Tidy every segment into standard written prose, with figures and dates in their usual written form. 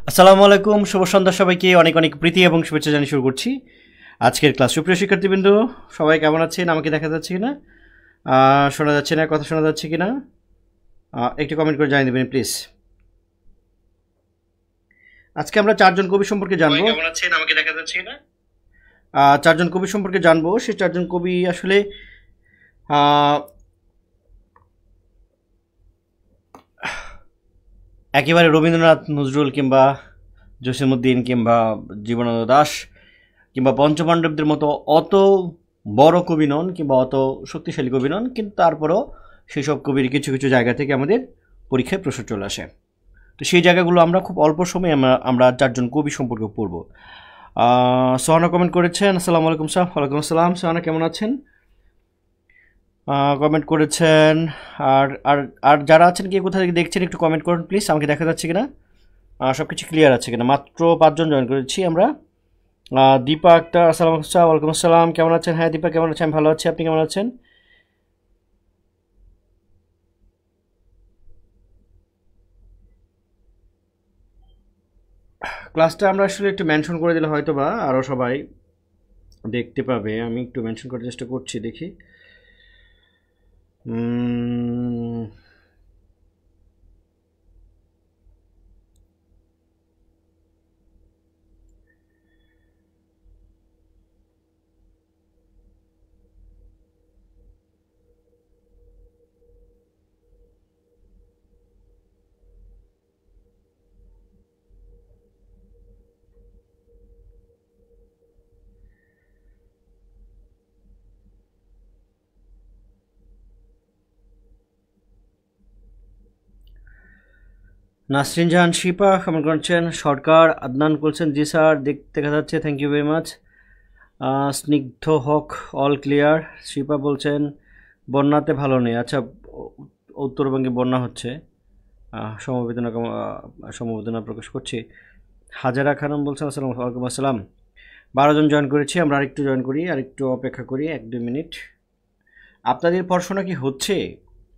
আসসালামু আলাইকুম, শুভ সন্ধ্যা সবাইকে। অনেক অনেক প্রীতি এবং শুভেচ্ছা জানিয়ে শুরু করছি আজকের ক্লাস। সুপ্রিয় শিক্ষার্থীবৃন্দ, সবাই কেমন আছেন? আমাকে দেখা যাচ্ছে কিনা, শোনা যাচ্ছে না, কথা শোনা যাচ্ছে কিনা একটু কমেন্ট করে জানিয়ে দেবেন প্লিজ। আজকে আমরা চারজন কবি সম্পর্কে জানবো। কেমন আছেন? আমাকে দেখা যাচ্ছে কিনা। চারজন কবি সম্পর্কে জানবো। সেই চারজন কবি আসলে একেবারে রবীন্দ্রনাথ, নজরুল কিংবা জসিমউদ্দিন কিংবা জীবনানন্দ দাশ কিংবা পঞ্চপাণ্ডবদের মতো অত বড় কবি নন কিংবা অত শক্তিশালী কবি নন, কিন্তু তারপরও সেসব কবির কিছু কিছু জায়গা থেকে আমাদের পরীক্ষায় প্রশ্ন চলে আসে। তো সেই জায়গাগুলো আমরা খুব অল্প সময়ে আমরা চারজন কবি সম্পর্কে পড়ব। সোহানা কমেন্ট করেছেন, আসসালামু আলাইকুম স্যার। ওয়ালাইকুম আসসালাম। সোহানা কেমন আছেন? কমেন্ট করেছেন। আর আর আর যারা আছেন, কে কোথা থেকে দেখছেন একটু কমেন্ট করুন প্লিজ। আমাকে দেখা যাচ্ছে কিনা, সব কিছু ক্লিয়ার আছে কিনা। মাত্র 5 জন জয়েন করেছি আমরা। দীপা আক্তার, আসসালামু আলাইকুম স্যার। ওয়ালাইকুম আসসালাম। কেমন আছেন? হ্যাঁ দীপা, কেমন আছেন? আমি ভালো আছি, আপনি কেমন আছেন? ক্লাসটা আমরা আসলে একটু মেনশন করে দিলে হয়তো বা আরও সবাই দেখতে পাবে। আমি একটু মেনশন করার চেষ্টা করছি, দেখি। নাসরিন জাহান শিপা কমেন্ট করছেন। সরকার আদনান বলছেন জি স্যার, দেখা যাচ্ছে, থ্যাংক ইউ ভেরি মাচ। স্নিগ্ধ হক অল ক্লিয়ার। শিপা বলছেন বন্যাতে ভালো নেই। আচ্ছা, উত্তরবঙ্গে বন্যা হচ্ছে, সমবেদনা প্রকাশ করছি। হাজারা খানম বলছেন আসসালাম ওয়ালাইকুম আসসালাম। 12 জন জয়েন করেছি আমরা। আরেকটু জয়েন করি, আরেকটু অপেক্ষা করি 1-2 মিনিট। আপনাদের পড়াশোনা কি হচ্ছে?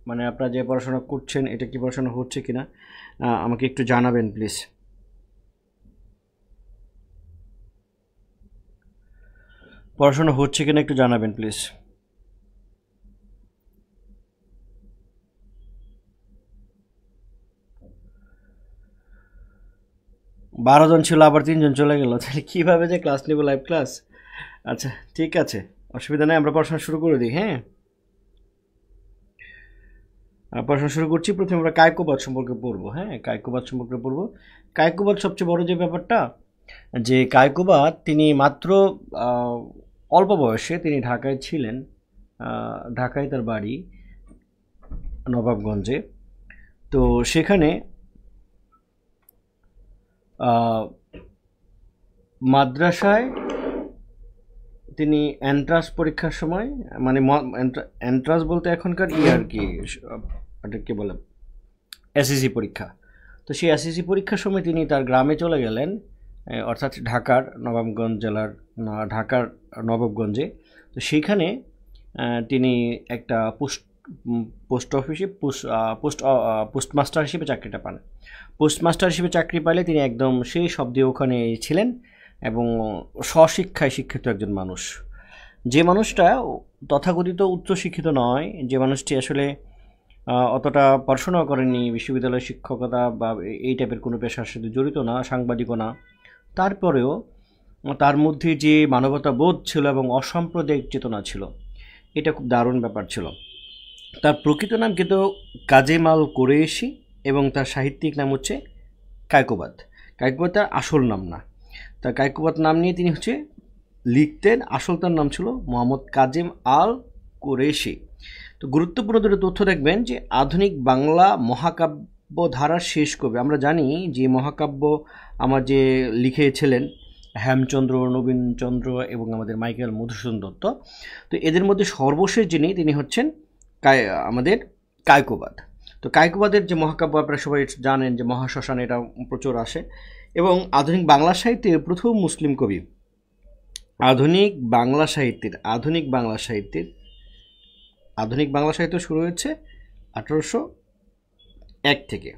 মানে আপনারা যে পড়াশোনা করছেন, এটা কি পড়াশোনা হচ্ছে কিনা আমাকে একটু জানাবেন প্লিজ। পড়াশোনা হচ্ছে কিনা একটু জানাবেন প্লিজ। 12 জন ছিল, আবার 3 জন চলে গেল, তাহলে কীভাবে যে ক্লাস নেব, লাইভ ক্লাস? আচ্ছা ঠিক আছে, অসুবিধা নেই, আমরা পড়াশোনা শুরু করে দিই। হ্যাঁ, পড়াশোনা শুরু করছি। প্রথমে আমরা কায়কোবাদ সম্পর্কে পড়বো। হ্যাঁ, কায়কোবাদ সম্পর্কে পড়বো। কায়কোবাদ সবচেয়ে বড় যে ব্যাপারটা, যে কায়কোবাদ তিনি মাত্র অল্প বয়সে তিনি ঢাকায় ছিলেন। ঢাকায় তার বাড়ি, নবাবগঞ্জে। তো সেখানে মাদ্রাসায় তিনি এন্ট্রান্স পরীক্ষার সময়, মানে এন্ট্রান্স বলতে এখনকার আর কি, কি বলে, এসএসসি পরীক্ষা। তো সেই এসএসসি পরীক্ষার সময় তিনি তার গ্রামে চলে গেলেন, অর্থাৎ ঢাকার নবাবগঞ্জ জেলার, ঢাকার নবাবগঞ্জে। তো সেইখানে তিনি একটা পোস্ট অফিসে পোস্টমাস্টার হিসেবে চাকরিটা পান। পোস্টমাস্টার হিসেবে চাকরি পাইলে তিনি একদম সেই শব্দে ওখানে ছিলেন এবং স্বশিক্ষায় শিক্ষিত একজন মানুষ। যে মানুষটা তথাকথিত উচ্চশিক্ষিত নয়, যে মানুষটি আসলে অতটা পড়াশোনা করেনি, বিশ্ববিদ্যালয় শিক্ষকতা বা এই টাইপের কোনো পেশার সাথে জড়িত না, সাংবাদিকও না, তারপরেও তার মধ্যে যে মানবতা বোধ ছিল এবং অসাম্প্রদায়িক চেতনা ছিল, এটা খুব দারুণ ব্যাপার ছিল। তার প্রকৃত নাম কিন্তু কাজেমাল কুরেশি এবং তার সাহিত্যিক নাম হচ্ছে কায়কোবাদ। কায়কোবাদ তার আসল নাম না। তার কায়কোবাদ নাম নিয়ে তিনি লিখতেন। আসল তার নাম ছিল মোহাম্মদ কাজেম আল কুরেশি। তো গুরুত্বপূর্ণ দুটো তথ্য দেখবেন যে আধুনিক বাংলা মহাকাব্য ধারার শেষ কবি। আমরা জানি যে মহাকাব্য আমার যে লিখেছিলেন হেমচন্দ্র, নবীনচন্দ্র এবং আমাদের মাইকেল মধুসূদন দত্ত। তো এদের মধ্যে সর্বশেষ যিনি, তিনি হচ্ছেন আমাদের কায়কোবাদ। তো কায়কোবাদের যে মহাকাব্য আপনারা সবাই জানেন যে মহাশ্মশান, এটা প্রচুর আসে। এবং আধুনিক বাংলা সাহিত্যের প্রথম মুসলিম কবি। আধুনিক বাংলা সাহিত্য শুরু হয়েছে 1801 থেকে।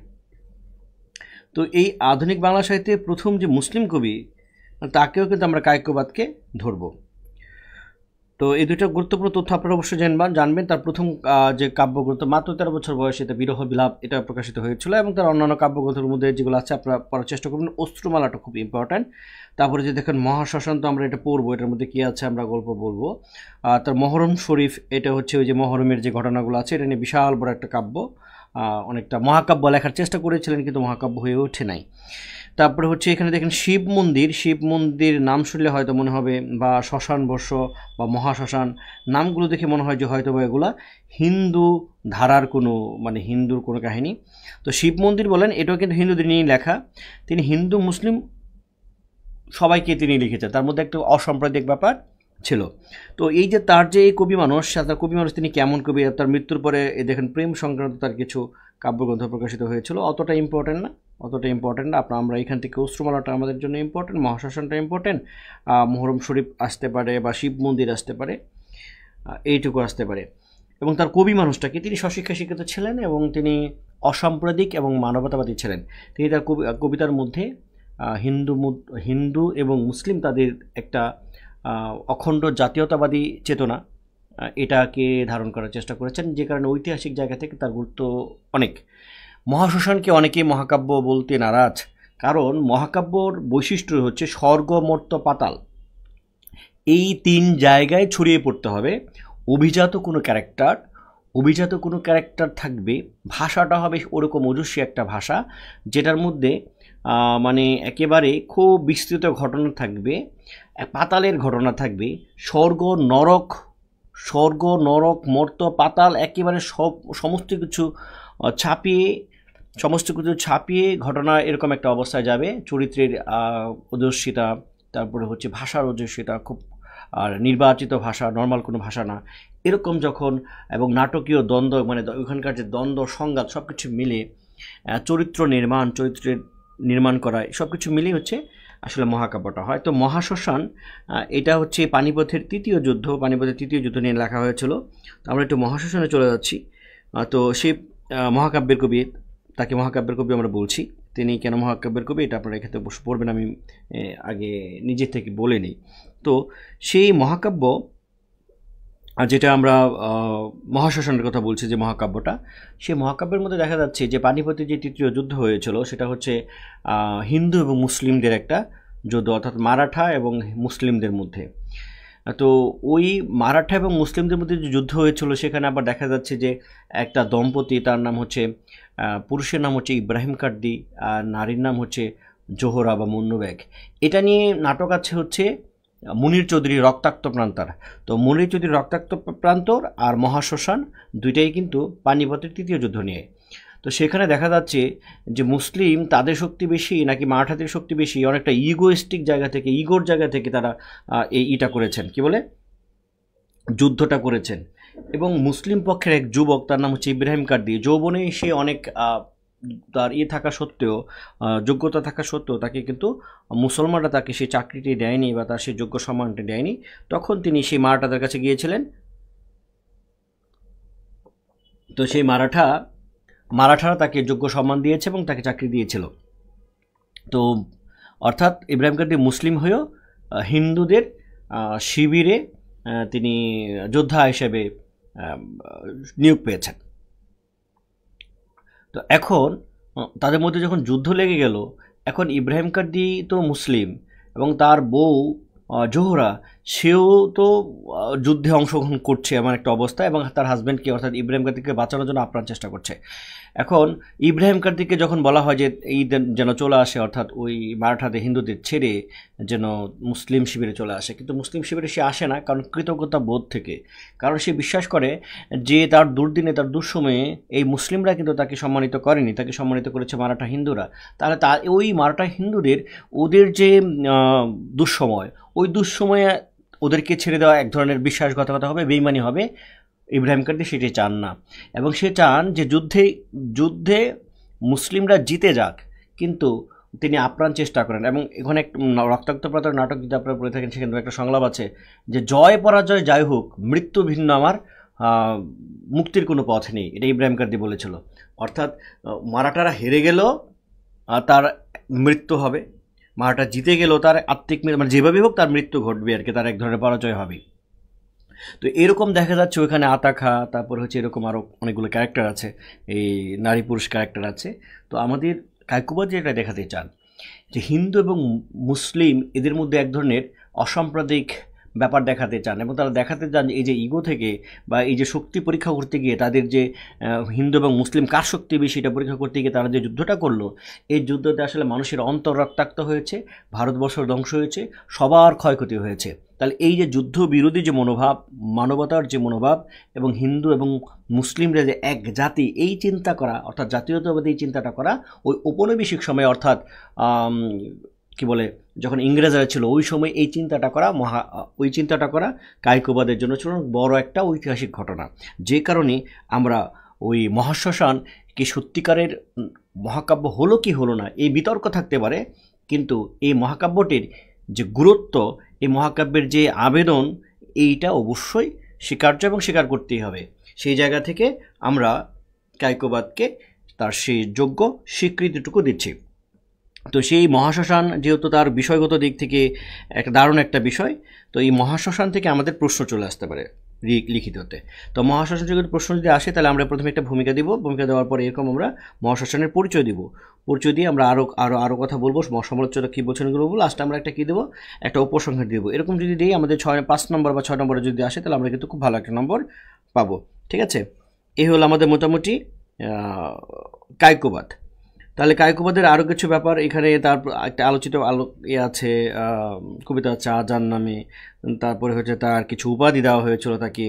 তো তো এই আধুনিক বাংলা সাহিত্যে প্রথম যে মুসলিম কবি তাকেও কিন্তু আমরা কায়কবাদকে ধরব। তো এই দুটো গুরুত্বপূর্ণ তথ্য আপনারা অবশ্যই জানবেন। তার প্রথম যে কাব্যগ্রন্থ মাত্র 13 বছর বয়সে এটা বিরহ বিলাপ এটা প্রকাশিত হয়েছিল, এবং তার অন্যান্য কাব্যগ্রন্থের মধ্যে যেগুলো আছে আপনারা পড়ার চেষ্টা করবেন। অশ্রুমালাটা খুব ইম্পর্ট্যান্ট। তারপরে যে দেখেন মহাশ্মশান, তো আমরা এটা পড়বো, এটার মধ্যে কী আছে আমরা গল্প বলবো। তার মহরম শরীফ, এটা হচ্ছে ওই যে মহরমের যে ঘটনাগুলো আছে এটা নিয়ে বিশাল বড় একটা কাব্য, অনেকটা মহাকাব্য লেখার চেষ্টা করেছিলেন কিন্তু মহাকাব্য হয়ে ওঠে নাই। তারপরে হচ্ছে এখানে দেখেন শিব মন্দির নাম শুনলে হয়তো মনে হবে, বা শ্মশান বর্ষ বা মহাশ্মশান, নামগুলো দেখে মনে হয় যে হয়তো বা এগুলা হিন্দু ধারার কোনো মানে হিন্দুর কোনো কাহিনী। তো শিব মন্দির বলেন, এটাও কিন্তু হিন্দুদের নিয়েই লেখা। তিনি হিন্দু মুসলিম সবাইকে তিনি লিখেছেন, তার মধ্যে একটা অসাম্প্রদায়িক ব্যাপার ছিল। তো এই যে তার যে কবি মানুষ, তিনি কেমন কবি, তার মৃত্যুর পরে দেখেন প্রেম সংক্রান্ত তার কিছু কাব্যগ্রন্থ প্রকাশিত হয়েছিল। অতটা ইম্পর্টেন্ট না। আমরা এখান থেকে অশ্রুমালাটা আমাদের জন্য ইম্পর্টেন্ট, মহাশ্মশানটা ইম্পর্টেন্ট, মহরম শরীফ আসতে পারে বা শিব মন্দির আসতে পারে, এইটুকু আসতে পারে। এবং তার কবি মানুষটাকে, তিনি স্বশিক্ষা শিক্ষিত ছিলেন এবং তিনি অসাম্প্রদায়িক এবং মানবতাবাদী ছিলেন। তিনি তার কবিতার মধ্যে হিন্দু এবং মুসলিম তাদের একটা অখণ্ড জাতীয়তাবাদী চেতনা এটাকে ধারণ করার চেষ্টা করেছেন, যে কারণে ঐতিহাসিক জায়গা থেকে তার গুরুত্ব অনেক। মহাশ্মশানকে অনেকেই মহাকাব্য বলতে নারাজ, কারণ মহাকাব্যর বৈশিষ্ট্য হচ্ছে স্বর্গ মর্ত্য পাতাল, এই 3 জায়গায় ছড়িয়ে পড়তে হবে। অভিজাত কোনো ক্যারেক্টার থাকবে, ভাষাটা হবে ওরকম ওজস্বী একটা ভাষা, যেটার মধ্যে মানে একেবারে খুব বিস্তৃত ঘটনা থাকবে, পাতালের ঘটনা থাকবে, স্বর্গ নরক মর্ত্য পাতাল একেবারে সমস্ত কিছু ছাপিয়ে ঘটনা এরকম একটা অবস্থায় যাবে। চরিত্রের ওজস্বিতা, তারপরে হচ্ছে ভাষার ওজস্বিতা, খুব আর নির্বাচিত ভাষা, নর্মাল কোনো ভাষা না, এরকম যখন, এবং নাটকীয় দ্বন্দ্ব, মানে ওখানকার যে দ্বন্দ্ব সংঘাত সব কিছু মিলে চরিত্রের নির্মাণ করা, সব কিছু মিলিয়ে হচ্ছে আসলে মহাকাব্যটা হয়। তো মহাশ্মশান এটা হচ্ছে পানিপথের তৃতীয় যুদ্ধ নিয়ে লেখা হয়েছিল। তো আমরা একটু মহাশ্মশানে চলে যাচ্ছি। তো সেই মহাকাব্যের কবি, তাকে মহাকাব্যের কবি আমরা বলছি। তিনি কেন মহাকাব্যের কবি এটা আপনারা এক্ষেত্রে অবশ্য পড়বেন, আমি আগে নিজের থেকে বলে নিই। তো সেই মহাকাব্য, যেটা আমরা মহাশ্মশানের কথা বলছি যে মহাকাব্যটা, সেই মহাকাব্যের মধ্যে দেখা যাচ্ছে যে পানিপথে যে তৃতীয় যুদ্ধ হয়েছিল সেটা হচ্ছে হিন্দু এবং মুসলিমদের একটা যুদ্ধ, অর্থাৎ মারাঠা এবং মুসলিমদের মধ্যে। তো ওই মারাঠা এবং মুসলিমদের মধ্যে যে যুদ্ধ হয়েছিল সেখানে আবার দেখা যাচ্ছে যে একটা দম্পতি, তার নাম হচ্ছে, পুরুষের নাম হচ্ছে ইব্রাহিম কার্দি আর নারীর নাম হচ্ছে জোহরা বা মুন্নু বেগ। এটা নিয়ে নাটক আছে হচ্ছে মুনির চৌধুরী রক্তাক্ত প্রান্তর। তো মুনির চৌধুরী রক্তাক্ত প্রান্তর আর মহাশ্মশান দুইটাই কিন্তু পানিপথের তৃতীয় যুদ্ধ নিয়ে। তো সেখানে দেখা যাচ্ছে যে মুসলিম তাদের শক্তি বেশি নাকি মারাঠাদের শক্তি বেশি, অনেকটা ইগোর জায়গা থেকে তারা এইটা করেছেন, কি বলে, যুদ্ধটা করেছেন। এবং মুসলিম পক্ষের এক যুবক, তার নাম হচ্ছে ইব্রাহিম কার্দি, যৌবনে সে অনেক তার থাকা সত্ত্বেও, যোগ্যতা থাকা সত্ত্বেও তাকে কিন্তু মুসলমানরা তাকে সেই চাকরিটি দেয়নি বা তার সেই যোগ্য সম্মানটি দেয়নি। তখন তিনি সেই মারাঠাদের কাছে গিয়েছিলেন। তো সেই মারাঠারা তাকে যোগ্য সম্মান দিয়েছে এবং তাকে চাকরি দিয়েছিল। তো অর্থাৎ ইব্রাহিম কার্দি মুসলিম হয়েও হিন্দুদের শিবিরে তিনি যোদ্ধা হিসেবে নিয়োগ পেয়েছেন। তো এখন তাদের মধ্যে যখন যুদ্ধ লেগে গেল, এখন ইব্রাহিম কার্দি তো মুসলিম এবং তার বউ জোহরা, সেও তো যুদ্ধে অংশগ্রহণ করছে এমন একটা অবস্থা, এবং তার হাজব্যান্ডকে অর্থাৎ ইব্রাহিম কার্দিকে বাঁচানোর জন্য আপ্রাণ চেষ্টা করছে। এখন ইব্রাহিম কার্দিকে যখন বলা হয় যে এই যেন চলে আসে, অর্থাৎ ওই মারাঠাদের হিন্দুদের ছেড়ে যেন মুসলিম শিবিরে চলে আসে, কিন্তু মুসলিম শিবিরে সে আসে না, কারণ কৃতজ্ঞতা বোধ থেকে, কারণ সে বিশ্বাস করে যে তার দুর্দিনে, তার দুঃসময়ে এই মুসলিমরা কিন্তু তাকে সম্মানিত করেনি, তাকে সম্মানিত করেছে মারাঠা হিন্দুরা। তাহলে ওই মারাঠা হিন্দুদের ওদের যে দুঃসময়, ওই দুঃসময়ে ওদেরকে ছেড়ে দেওয়া এক ধরনের বিশ্বাসঘাতকতা হবে, বেইমানি হবে। ইব্রাহিম কার্দি সেটি চান না, এবং সে চান যে যুদ্ধে মুসলিমরা জিতে যাক, কিন্তু তিনি আপ্রাণ চেষ্টা করেন। এবং এখানে একটা রক্তাক্ত প্রান্তর নাটক যদি আপনারা পড়ে থাকেন, সেখানে একটা সংলাপ আছে যে জয় পরাজয় যাই হোক, মৃত্যু ভিন্ন আমার মুক্তির কোনো পথ নেই, এটা ইব্রাহিম কার্দি বলেছিল। অর্থাৎ মারাঠারা হেরে গেল, তার মৃত্যু হবে, মারাঠা জিতে গেলেও তার আত্মিক মানে যেভাবে হোক তার মৃত্যু ঘটবে আর কি, তার এক ধরনের পরাজয় হবে। তো এরকম দেখা যাচ্ছে ওইখানে আতাখা, তারপর হচ্ছে এরকম আরও অনেকগুলো ক্যারেক্টার আছে, এই নারী পুরুষ ক্যারেক্টার আছে। তো আমাদের কায়কোবাদ যেটা দেখাতে চান যে হিন্দু এবং মুসলিম এদের মধ্যে এক ধরনের অসাম্প্রদায়িক ব্যাপার দেখাতে চান, এবং তারা দেখাতে চান এই যে ইগো থেকে বা এই যে শক্তি পরীক্ষা করতে গিয়ে তাদের যে হিন্দু এবং মুসলিম কার শক্তি বেশি এটা পরীক্ষা করতে গিয়ে তারা যে যুদ্ধটা করলো, এই যুদ্ধতে আসলে মানুষের অন্তর রক্তাক্ত হয়েছে, ভারতবর্ষ ধ্বংস হয়েছে, সবার ক্ষয়ক্ষতি হয়েছে। তাহলে এই যে যুদ্ধ বিরোধী যে মনোভাব, মানবতার যে মনোভাব, এবং হিন্দু এবং মুসলিমরা যে এক জাতি এই চিন্তা করা, অর্থাৎ জাতীয়তাবাদী এই চিন্তাটা করা ওই ঔপনিবেশিক সময়ে, অর্থাৎ কি বলে যখন ইংরেজরা ছিল ওই সময় এই চিন্তাটা করা ওই চিন্তাটা করা কায়কোবাদের জন্য ছিল বড় একটা ঐতিহাসিক ঘটনা। যে কারণে আমরা ওই মহাশ্মশান কি সত্যিকারের মহাকাব্য হলো কি হলো না এই বিতর্ক থাকতে পারে, কিন্তু এই মহাকাব্যটির যে গুরুত্ব, এই মহাকাব্যের যে আবেদন, এইটা অবশ্যই স্বীকার্য এবং স্বীকার করতেই হবে। সেই জায়গা থেকে আমরা কায়কোবাদকে তার সেই যোগ্য স্বীকৃতিটুকু দিচ্ছি। তো সেই মহাশ্মশান যেহেতু তার বিষয়গত দিক থেকে একটা দারুণ একটা বিষয়, তো এই মহাশ্মশান থেকে আমাদের প্রশ্ন চলে আসতে পারে লিখিততে। তো মহাশ্মশান যদি প্রশ্ন যদি আসে তাহলে আমরা প্রথমে একটা ভূমিকা দিব, ভূমিকা দেওয়ার পরে এরকম আমরা মহাশ্মশানের পরিচয় দিব, পরিচয় দিয়ে আমরা আরও কথা বলবো, সমালোচনা কী বলছেন এগুলো বলবো, লাস্টে আমরা একটা কী দেবো, একটা উপসংহার দিব। এরকম যদি দিই আমাদের 5 নম্বর বা 6 নম্বরে যদি আসে তাহলে আমরা কিন্তু খুব ভালো একটা নম্বর পাবো। ঠিক আছে, এই হলো আমাদের মোটামুটি কায়কোবাদ। তাহলে কায়কোবাদের আরও কিছু ব্যাপার এখানে তার একটা আলোচিত আছে, কবিতা আছে আজান নামে, তারপরে হচ্ছে তার কিছু উপাধি দেওয়া হয়েছিল তাকে,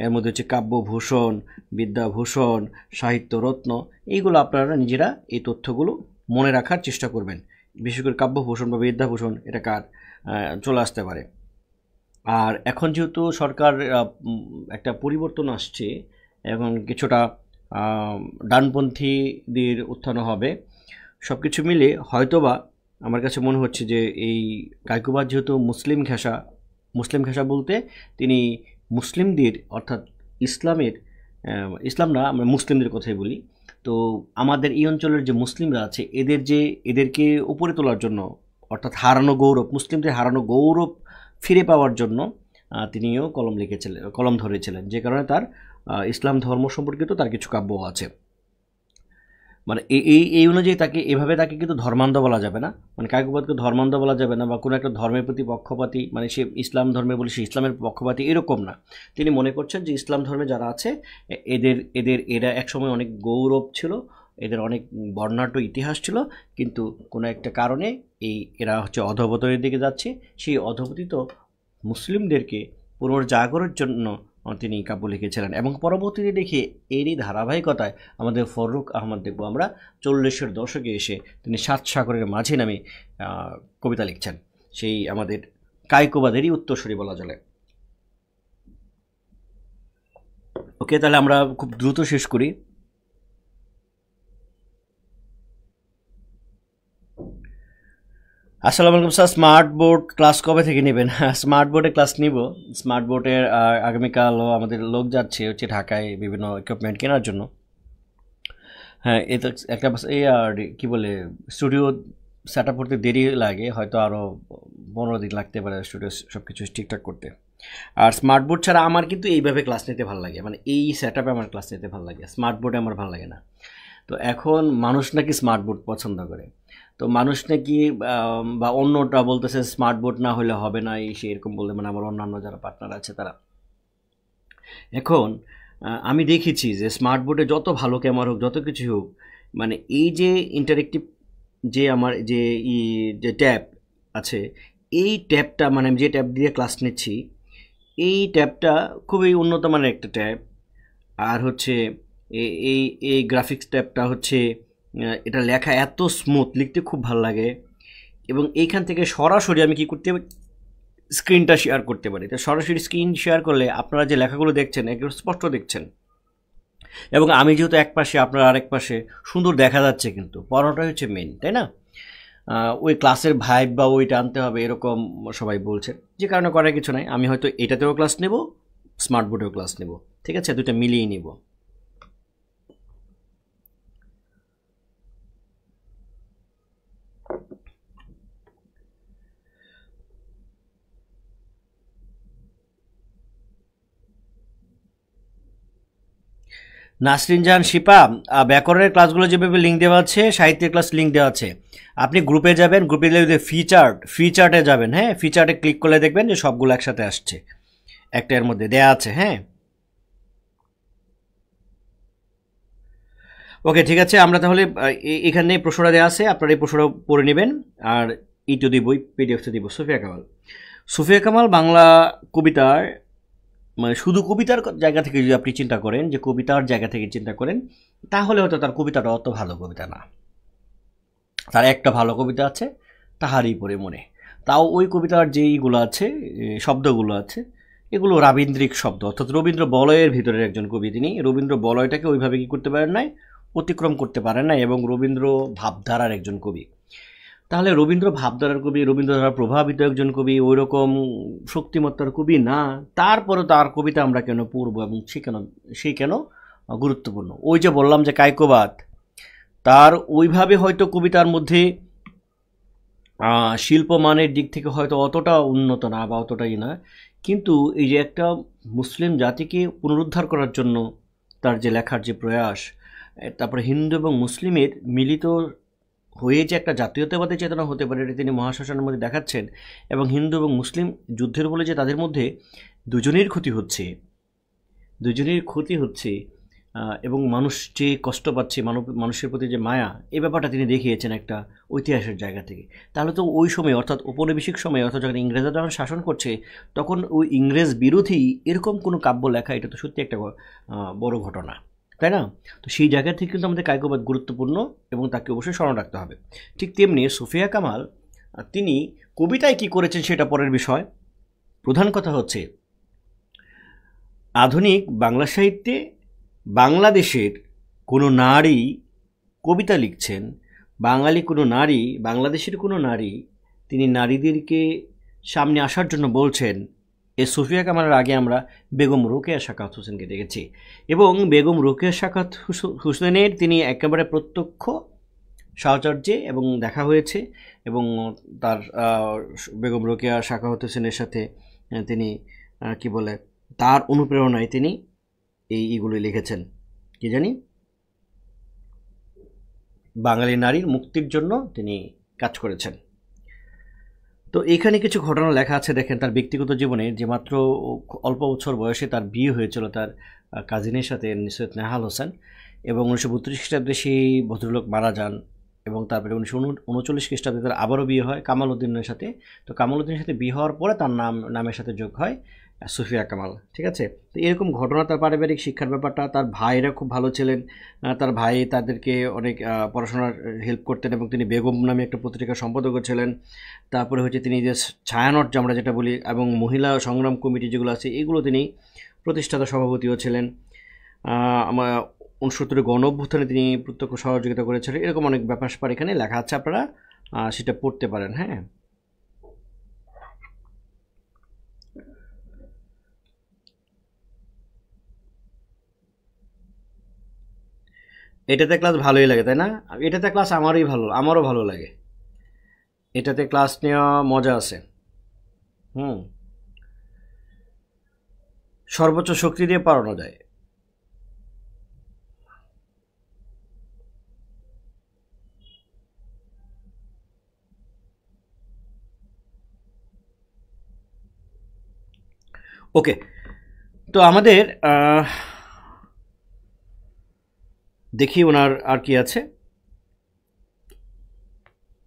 এর মধ্যে হচ্ছে কাব্যভূষণ, বিদ্যাভূষণ, সাহিত্যরত্ন। এইগুলো আপনারা নিজেরা এই তথ্যগুলো মনে রাখার চেষ্টা করবেন। বিশেষ করে কাব্যভূষণ বা বিদ্যাভূষণ এটা কার চলে আসতে পারে। আর এখন যেহেতু সরকার একটা পরিবর্তন আসছে, এখন কিছুটা ডানপন্থীদের উত্থান হবে, সব কিছু মিলে হয়তোবা আমার কাছে মনে হচ্ছে যে এই কায়কোবাদ যেহেতু মুসলিম ঘেঁষা বলতে তিনি মুসলিমদের, অর্থাৎ ইসলাম না, আমরা মুসলিমদের কথাই বলি। তো আমাদের এই অঞ্চলের যে মুসলিমরা আছে এদেরকে উপরে তোলার জন্য, অর্থাৎ হারানো গৌরব, মুসলিমদের হারানো গৌরব ফিরে পাওয়ার জন্য তিনিও কলম ধরেছিলেন, যে কারণে তার ইসলাম ধর্ম সম্পর্কিত তার কিছু কাব্য আছে। মানে এই অনুযায়ী তাকে কিন্তু ধর্মান্ধ বলা যাবে না, মানে কায়কোবাদকে ধর্মান্ধ বলা যাবে না, বা কোনো একটা ধর্মের প্রতি পক্ষপাতী, মানে সে ইসলাম ধর্মে বলে সে ইসলামের পক্ষপাতী এরকম না। তিনি মনে করছেন যে ইসলাম ধর্মে যারা আছে এরা একসময় অনেক গৌরব ছিল, এদের অনেক বর্ণাঢ্য ইতিহাস ছিল, কিন্তু কোনো একটা কারণে এরা হচ্ছে অধঃপতনের দিকে যাচ্ছে। সেই অধঃপতিত মুসলিমদেরকে পুনর্জাগরের জন্য তিনি কাব্য লিখেছিলেন, এবং পরবর্তীতে দেখি এরই ধারাবাহিকতায় আমাদের ফররুখ আহমদ দেখব আমরা 40-এর দশকে এসে তিনি 7 সাগরের মাঝি নামে কবিতা লিখছেন। সেই আমাদের কায়কোবাদেরই উত্তরসূরি বলা চলে। ওকে, তাহলে আমরা খুব দ্রুত শেষ করি। আসসালামু আলাইকুম স্যার, স্মার্ট বোর্ড ক্লাস কবে থেকে নেবেন? স্মার্ট বোর্ডে ক্লাস নিব। স্মার্ট বোর্ডের আগামীকালও আমাদের লোক যাচ্ছে হচ্ছে ঢাকায় বিভিন্ন ইকুইপমেন্ট কেনার জন্য। হ্যাঁ, এটা একটা কী বলে স্টুডিও সেট আপ করতে দেরি লাগে, হয়তো আরও 15 দিন লাগতে পারে স্টুডিও সব কিছু ঠিকঠাক করতে। আর স্মার্ট বোর্ড ছাড়া আমার কিন্তু এইভাবে ক্লাস নিতে ভালো লাগে, মানে এই সেট আপে আমার ক্লাস নিতে ভালো লাগে, স্মার্ট বোর্ডে আমার ভালো লাগে না। তো এখন মানুষ নাকি স্মার্ট বোর্ড পছন্দ করে, তো মানুষ নাকি বা অন্যটা বলতেছে স্মার্ট বোর্ড না হলে হবে না, এই সে এরকম বলতে, মানে আমার অন্যান্য যারা পার্টনার আছে তারা। এখন আমি দেখেছি যে স্মার্ট বোর্ডে যত ভালো ক্যামেরা হোক, যত কিছু হোক, মানে এই যে ইন্টারেক্টিভ যে আমার যে ট্যাব আছে, এই ট্যাবটা, মানে আমি যে ট্যাব দিয়ে ক্লাস নিচ্ছি, এই ট্যাবটা খুবই উন্নত মানের একটা ট্যাব। আর হচ্ছে এই গ্রাফিক্স ট্যাবটা হচ্ছে, এটা লেখা এত স্মুথ, লিখতে খুব ভালো লাগে, এবং এইখান থেকে সরাসরি আমি কি করতে পারি, স্ক্রিনটা শেয়ার করতে পারি। তো সরাসরি স্ক্রিন শেয়ার করলে আপনারা যে লেখাগুলো দেখছেন একটু স্পষ্ট দেখছেন, এবং আমি যেহেতু এক পাশে আপনার আরেক পাশে, সুন্দর দেখা যাচ্ছে, কিন্তু পড়াটাই হচ্ছে মেন, তাই না? ওই ক্লাসের ভাইব বা ওইটা আনতে হবে এরকম সবাই বলছে, যে কারণে করার কিছু নাই, আমি হয়তো এটাতেও ক্লাস নেব, স্মার্ট বোর্ডেও ক্লাস নেব, ঠিক আছে, দুইটা মিলিয়ে নিব। নাসরিন জাহান শিপা, ব্যাকরণের ক্লাসগুলো যেভাবে লিঙ্ক দেওয়া আছে, সাহিত্যের ক্লাস লিঙ্ক দেওয়া আছে, আপনি গ্রুপে যাবেন, গ্রুপে গেলে ফ্রি চার্টে যাবেন, হ্যাঁ ফ্রি চার্টে ক্লিক করলে দেখবেন যে সবগুলো একসাথে আসছে, একটা এর মধ্যে দেয়া আছে। হ্যাঁ ওকে ঠিক আছে, আমরা তাহলে এখানে প্রশ্নটা দেওয়া আছে, আপনারা এই প্রশ্নটা পড়ে নেবেন। আর ইটো দিব, পিডিএফটা দিব। সুফিয়া কামাল, সুফিয়া কামাল বাংলা কবিতার, মানে শুধু কবিতার জায়গা থেকে যদি আপনি চিন্তা করেন, যে কবিতার জায়গা থেকে চিন্তা করেন, তাহলে হয়তো তার কবিতাটা অত ভালো কবিতা না। তার একটা ভালো কবিতা আছে, তাহারই পরে মনে। তাও ওই কবিতার যেইগুলো আছে, শব্দগুলো আছে, এগুলো রাবীন্দ্রিক শব্দ, অর্থাৎ রবীন্দ্র বলয়ের ভিতরের একজন কবি তিনি। রবীন্দ্র বলয়টাকে ওইভাবে কি করতে পারেন নাই, অতিক্রম করতে পারেন নাই, এবং রবীন্দ্র ভাবধারার একজন কবি। তাহলে রবীন্দ্র ভাবধারার কবি, রবীন্দ্র দ্বারা প্রভাবিত একজন কবি, ওই রকম শক্তিমত্তার কবি না, তারপরে তার কবিতা আমরা কেন পড়বো, এবং সে কেন গুরুত্বপূর্ণ? ওই যে বললাম যে কায়কোবাদ, তার ওইভাবে হয়তো কবিতার মধ্যে শিল্পমানের দিক থেকে হয়তো অতটা উন্নত না বা অতটাই না, কিন্তু এই যে একটা মুসলিম জাতিকে পুনরুদ্ধার করার জন্য তার যে লেখার যে প্রয়াস, তারপরে হিন্দু এবং মুসলিমের মিলিত হয়ে যে একটা জাতীয়তাবাদী চেতনা হতে পারে, এটা তিনি মহাশ্মশানের মধ্যে দেখাচ্ছেন। এবং হিন্দু এবং মুসলিম যুদ্ধের ফলে যে তাদের মধ্যে দুজনের ক্ষতি হচ্ছে, এবং মানুষ যে কষ্ট পাচ্ছে, মানুষের প্রতি যে মায়া, এই ব্যাপারটা তিনি দেখিয়েছেন একটা ঐতিহাসিক জায়গা থেকে। তাহলে তো ওই সময়, অর্থাৎ ঔপনিবেশিক সময়, অর্থাৎ যখন ইংরেজরা যখন শাসন করছে, তখন ওই ইংরেজ বিরোধী এরকম কোনো কাব্য লেখা, এটা তো সত্যি একটা বড় ঘটনা, তাই না? তো সেই জায়গা থেকে কিন্তু আমাদের কায়কোবাদ গুরুত্বপূর্ণ, এবং তাকে অবশ্যই স্মরণ রাখতে হবে। ঠিক তেমনি সুফিয়া কামাল, তিনি কবিতায় কি করেছেন সেটা পরের বিষয়। প্রধান কথা হচ্ছে, আধুনিক বাংলা সাহিত্যে বাংলাদেশের কোনো নারী কবিতা লিখছেন, বাংলাদেশের কোনো নারী তিনি নারীদেরকে সামনে আসার জন্য বলছেন। এ সুফিয়া কামালের আগে আমরা বেগম রোকেয়া সাখাওয়াত হোসেনকে দেখেছি, এবং বেগম রোকেয়া সাখাওয়াত হোসেনের তিনি একেবারে প্রত্যক্ষ সাহচর্যে এবং দেখা হয়েছে, এবং তার বেগম রোকেয়া সাখাওয়াত হোসেনের সাথে তিনি কি বলে, তার অনুপ্রেরণায় তিনি এইগুলো লিখেছেন, কি জানি বাঙালি নারীর মুক্তির জন্য তিনি কাজ করেছেন। তো এখানে কিছু ঘটনা লেখা আছে, দেখেন তার ব্যক্তিগত জীবনে, যে মাত্র অল্প বছর বয়সে তার বিয়ে হয়েছিল তার কাজিনের সাথে, সৈয়দ নেহাল হোসেন, এবং 1932 খ্রিস্টাব্দে সেই ভদ্রলোক মারা যান, এবং তারপরে 1939 খ্রিস্টাব্দে তার আবারও বিয়ে হয় কামাল উদ্দিনের সাথে। তো কামাল উদ্দিনের সাথে বিয়ে হওয়ার পরে তার নামের সাথে যোগ হয় সুফিয়া কামাল, ঠিক আছে? তো এরকম ঘটনা, তার পারিবারিক শিক্ষার ব্যাপারটা, তার ভাইরা খুব ভালো ছিলেন, তার ভাই তাদেরকে অনেক পড়াশোনার হেল্প করতেন, এবং তিনি বেগম নামে একটা পত্রিকার সম্পাদকও ছিলেন। তারপরে হচ্ছে তিনি যে ছায়ানট আমরা যেটা বলি, এবং মহিলা সংগ্রাম কমিটি যেগুলো আছে, এগুলো তিনি প্রতিষ্ঠাতা সভাপতিও ছিলেন। আমার 69 গণ অভ্যুত্থানে তিনি প্রত্যক্ষ সহযোগিতা করেছিলেন। এরকম অনেক ব্যাপার স্যাপার এখানে লেখা আছে, আপনারা সেটা পড়তে পারেন। হ্যাঁ, এটাতে ক্লাস ভালোই লাগে, তাই না? এটাতে ক্লাস আমারও ভালো লাগে, এটাতে ক্লাস নেওয়া মজা আছে। হুম, সর্বোচ্চ শক্তি দিয়ে পড়ানো যায়। ওকে, তো আমাদের দেখি ওনার আর কি আছে।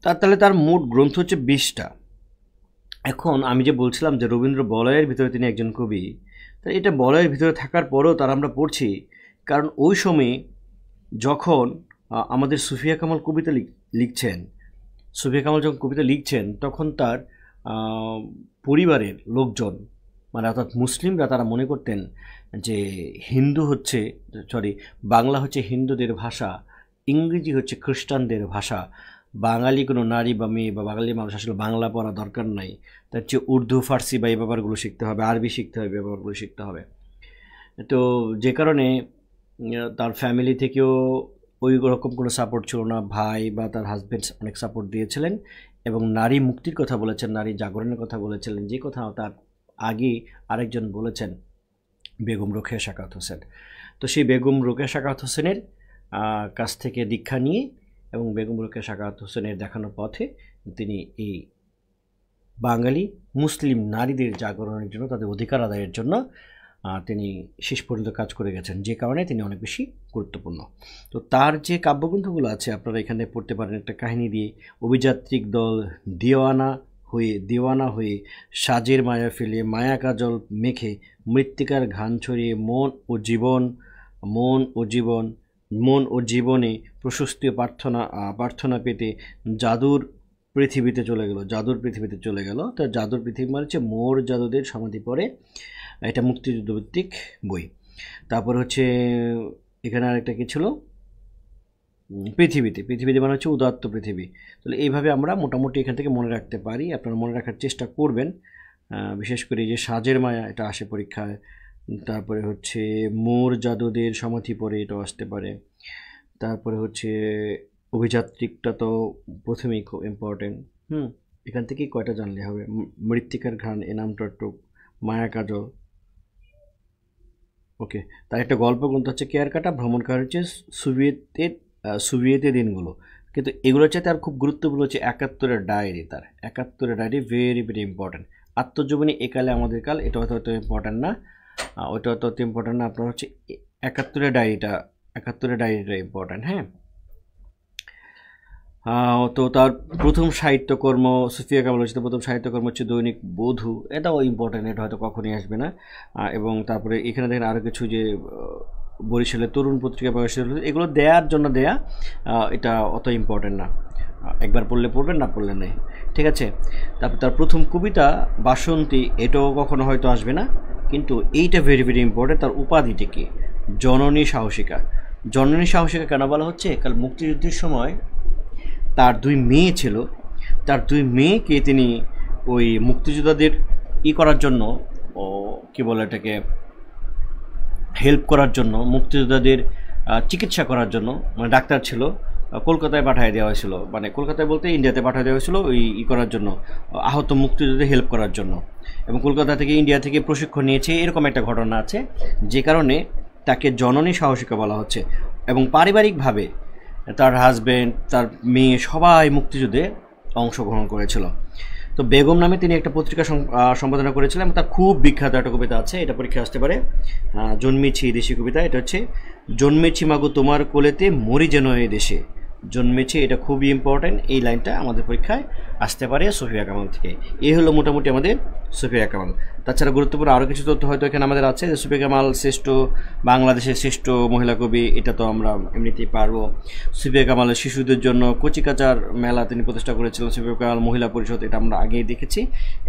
তাহলে তার মোট গ্রন্থ হচ্ছে 20টা। এখন আমি যে বলছিলাম যে রবীন্দ্র বলয়ের ভিতরে তিনি একজন কবি, তা এটা বলয়ের ভিতরে থাকার পরেও তার আমরা পড়ছি, কারণ ওই সময়ে যখন আমাদের সুফিয়া কামাল কবিতা লিখছেন, সুফিয়া কামাল যখন কবিতা লিখছেন, তখন তার পরিবারের লোকজন, মানে অর্থাৎ মুসলিমরা, তারা মনে করতেন যে বাংলা হচ্ছে হিন্দুদের ভাষা, ইংরেজি হচ্ছে খ্রিস্টানদের ভাষা, বাঙালি কোনো নারী বা মেয়ে বা বাঙালি মানুষ আসলে বাংলা পড়া দরকার নাই, তার চেয়ে উর্দু, ফার্সি বা এই ব্যাপারগুলো শিখতে হবে, আরবি শিখতে হবে, ব্যাপারগুলো শিখতে হবে। তো যে কারণে তার ফ্যামিলি থেকেও ওই রকম কোনো সাপোর্ট ছিল না, ভাই বা তার হাজব্যান্ড অনেক সাপোর্ট দিয়েছিলেন, এবং নারী মুক্তির কথা বলেছেন, নারী জাগরণের কথা বলেছিলেন, যে কথা তার আগে আরেকজন বলেছেন, বেগম রোকেয়া সাখাওয়াত হোসেন। তো সেই বেগম রোকেয়া সাখাওয়াত হোসেনের কাছ থেকে দীক্ষা নিয়ে এবং বেগম রোকেয়া সাখাওয়াত হোসেনের দেখানো পথে তিনি এই বাঙালি মুসলিম নারীদের জাগরণের জন্য, তাদের অধিকার আদায়ের জন্য তিনি শেষ পর্যন্ত কাজ করে গেছেন, যে কারণে তিনি অনেক বেশি গুরুত্বপূর্ণ। তো তার যে কাব্যগ্রন্থগুলো আছে আপনারা এখানে পড়তে পারেন। একটা কাহিনী দিয়ে অভিযাত্রিক দল, দেওয়ানা হয়ে সাজের মায়া ফেলে, মায়া কাজল মেখে, মৃত্তিকার ঘান ছড়িয়ে, মন ও জীবনে প্রশস্তি প্রার্থনা পেতে জাদুর পৃথিবীতে চলে গেল। তো জাদুর পৃথিবী মানে হচ্ছে মোর জাদুদের সমাধি পরে, এটা মুক্তিযুদ্ধভিত্তিক বই। তারপর হচ্ছে এখানে আরেকটা কি ছিল, পৃথিবীতে মানে হচ্ছে উদাত্ত পৃথিবী। তাহলে এইভাবে আমরা মোটামুটি এখান থেকে মনে রাখতে পারি, আপনারা মনে রাখার চেষ্টা করবেন। বিশেষ করে যে সাজের মায়া, এটা আসে পরীক্ষায়। তারপরে হচ্ছে মোর জাদুদের সমাধি পরে, এটাও আসতে পারে। তারপরে হচ্ছে অভিযাত্রিকটা তো প্রথমেই খুব ইম্পর্টেন্ট। এখান থেকেই কয়টা জানলে হবে, মৃত্তিকার ঘ্রাণ, এ নামটা টুক, মায়া কাজল। ওকে, তার একটা গল্প গ্রন্থ হচ্ছে কেয়ার কাটা, ভ্রমণকার হচ্ছে সোভিয়েতের দিনগুলো। কিন্তু এগুলোর চাইতে আর খুব গুরুত্বপূর্ণ হচ্ছে 71-এর ডায়েরি। তার 71-এর ডায়েরি ভেরি ভেরি ইম্পর্টেন্ট। আত্মজীবনী একালে আমাদের কাল, এটা হয়তো ইম্পর্টেন্ট না, ওইটা অত ইম্পর্টেন্ট না। আপনার হচ্ছে 71-এর ডায়েরিটা ইম্পর্টেন্ট। হ্যাঁ, তো তার প্রথম সাহিত্যকর্ম সুফিয়া কামাল রচিত প্রথম সাহিত্যকর্ম হচ্ছে দৈনিক বধূ, এটাও ইম্পর্টেন্ট, এটা হয়তো কখনই আসবে না। এবং তারপরে এখানে দেখেন আরও কিছু, যে বরিশালের তরুণ পত্রিকা প্রকাশিত, এগুলো দেওয়ার জন্য দেয়া, এটা অত ইম্পর্টেন্ট না, একবার পড়লে পড়বেন, না পড়লে নেই, ঠিক আছে। তারপর তার প্রথম কবিতা বাসন্তী, এটাও কখনো হয়তো আসবে না, কিন্তু এইটা ভেরি ভেরি ইম্পর্টেন্ট। তার উপাধিটি কি, জননী সাহসিকা। কেন বলা হচ্ছে, কাল মুক্তিযুদ্ধের সময় তার 2 মেয়ে ছিল, তার 2 মেয়েকে তিনি ওই মুক্তিযোদ্ধাদের করার জন্য, কি বলে এটাকে, হেল্প করার জন্য, মুক্তিযোদ্ধাদের চিকিৎসা করার জন্য, মানে ডাক্তার ছিল, কলকাতায় পাঠিয়ে দেওয়া হয়েছিল, মানে কলকাতায় বলতে ইন্ডিয়াতে পাঠিয়ে দেওয়া হয়েছিল ওই করার জন্য, আহত মুক্তিযোদ্ধাদের হেল্প করার জন্য। এবং কলকাতা থেকে ইন্ডিয়া থেকে প্রশিক্ষণ নিয়েছে, এরকম একটা ঘটনা আছে, যে কারণে তাকে জননী সাহসিকা বলা হচ্ছে। এবং পারিবারিকভাবে তার হাজব্যান্ড, তার মেয়ে সবাই মুক্তিযুদ্ধে অংশগ্রহণ করেছিল। তো বেগম নামে তিনি একটা পত্রিকা সম্পাদনা করেছিলেন। তার খুব বিখ্যাত একটা কবিতা আছে, এটা পরীক্ষা আসতে পারে, জন্মেছি দেশি কবিতা। এটা হচ্ছে জন্মেছি মাগো তোমার কোলেতে, মরি যেন এই দেশে। জন্মেছি, এটা খুবই ইম্পর্ট্যান্ট, এই লাইনটা আমাদের পরীক্ষায় আসতে পারে সুফিয়া কামাল থেকে। এই হলো মোটামুটি আমাদের সুফিয়া কামাল। তাছাড়া গুরুত্বপূর্ণ আরও কিছু তথ্য হয়তো এখানে আমাদের আছে, যে সুফিয়া কামাল বাংলাদেশের শ্রেষ্ঠ মহিলা কবি, এটা তো আমরা এমনিতেই পারবো। সুফিয়া কামালের শিশুদের জন্য কচিকাচার মেলা তিনি প্রতিষ্ঠা করেছিলেন, সুফিয়া কামাল মহিলা পরিষদ, এটা আমরা আগেই দেখেছি।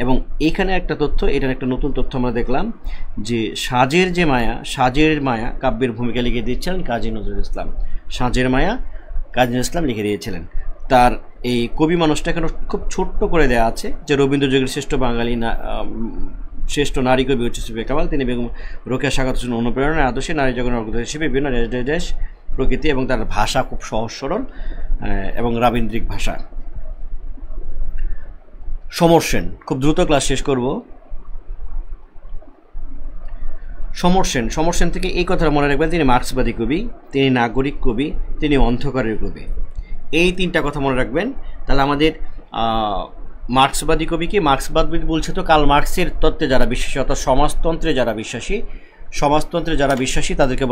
এবং এইখানে একটা তথ্য, এটার একটা নতুন তথ্য আমরা দেখলাম, যে সাজের মায়া কাব্যের ভূমিকা লিখে দিয়েছিলেন কাজী নজরুল ইসলাম। সাজের মায়া কাজী নজরুল ইসলাম লিখে দিয়েছিলেন। তার এই কবি মানুষটা এখানে খুব ছোট্ট করে দেওয়া আছে, যে রবীন্দ্রযুগের শ্রেষ্ঠ নারী কবি হচ্ছে সুফিয়া কামাল। তিনি বেগম রোকেয়া সাখাওয়াত হোসেন অনুপ্রেরণার আদর্শে নারী জগনের অগ্রদূত হিসেবে বিভিন্ন দেশ প্রকৃতি, এবং তার ভাষা খুব সহজ সরল এবং রাবীন্দ্রিক ভাষা। সমর সেন, খুব দ্রুত ক্লাস শেষ করব। সমর সেন থেকে এই কথা মনে রাখবেন, তিনি মার্ক্সবাদী কবি, তিনি নাগরিক কবি, তিনি অন্ধকারের কবি। এই 3টা কথা মনে রাখবেন। তাহলে আমাদের মার্ক্সবাদী কবি কি, মার্ক্সবাদী বলছে তো কার্ল মার্ক্সের তত্ত্বে যারা বিশ্বাসী, অর্থাৎ সমাজতন্ত্রে যারা বিশ্বাসী তাদেরকে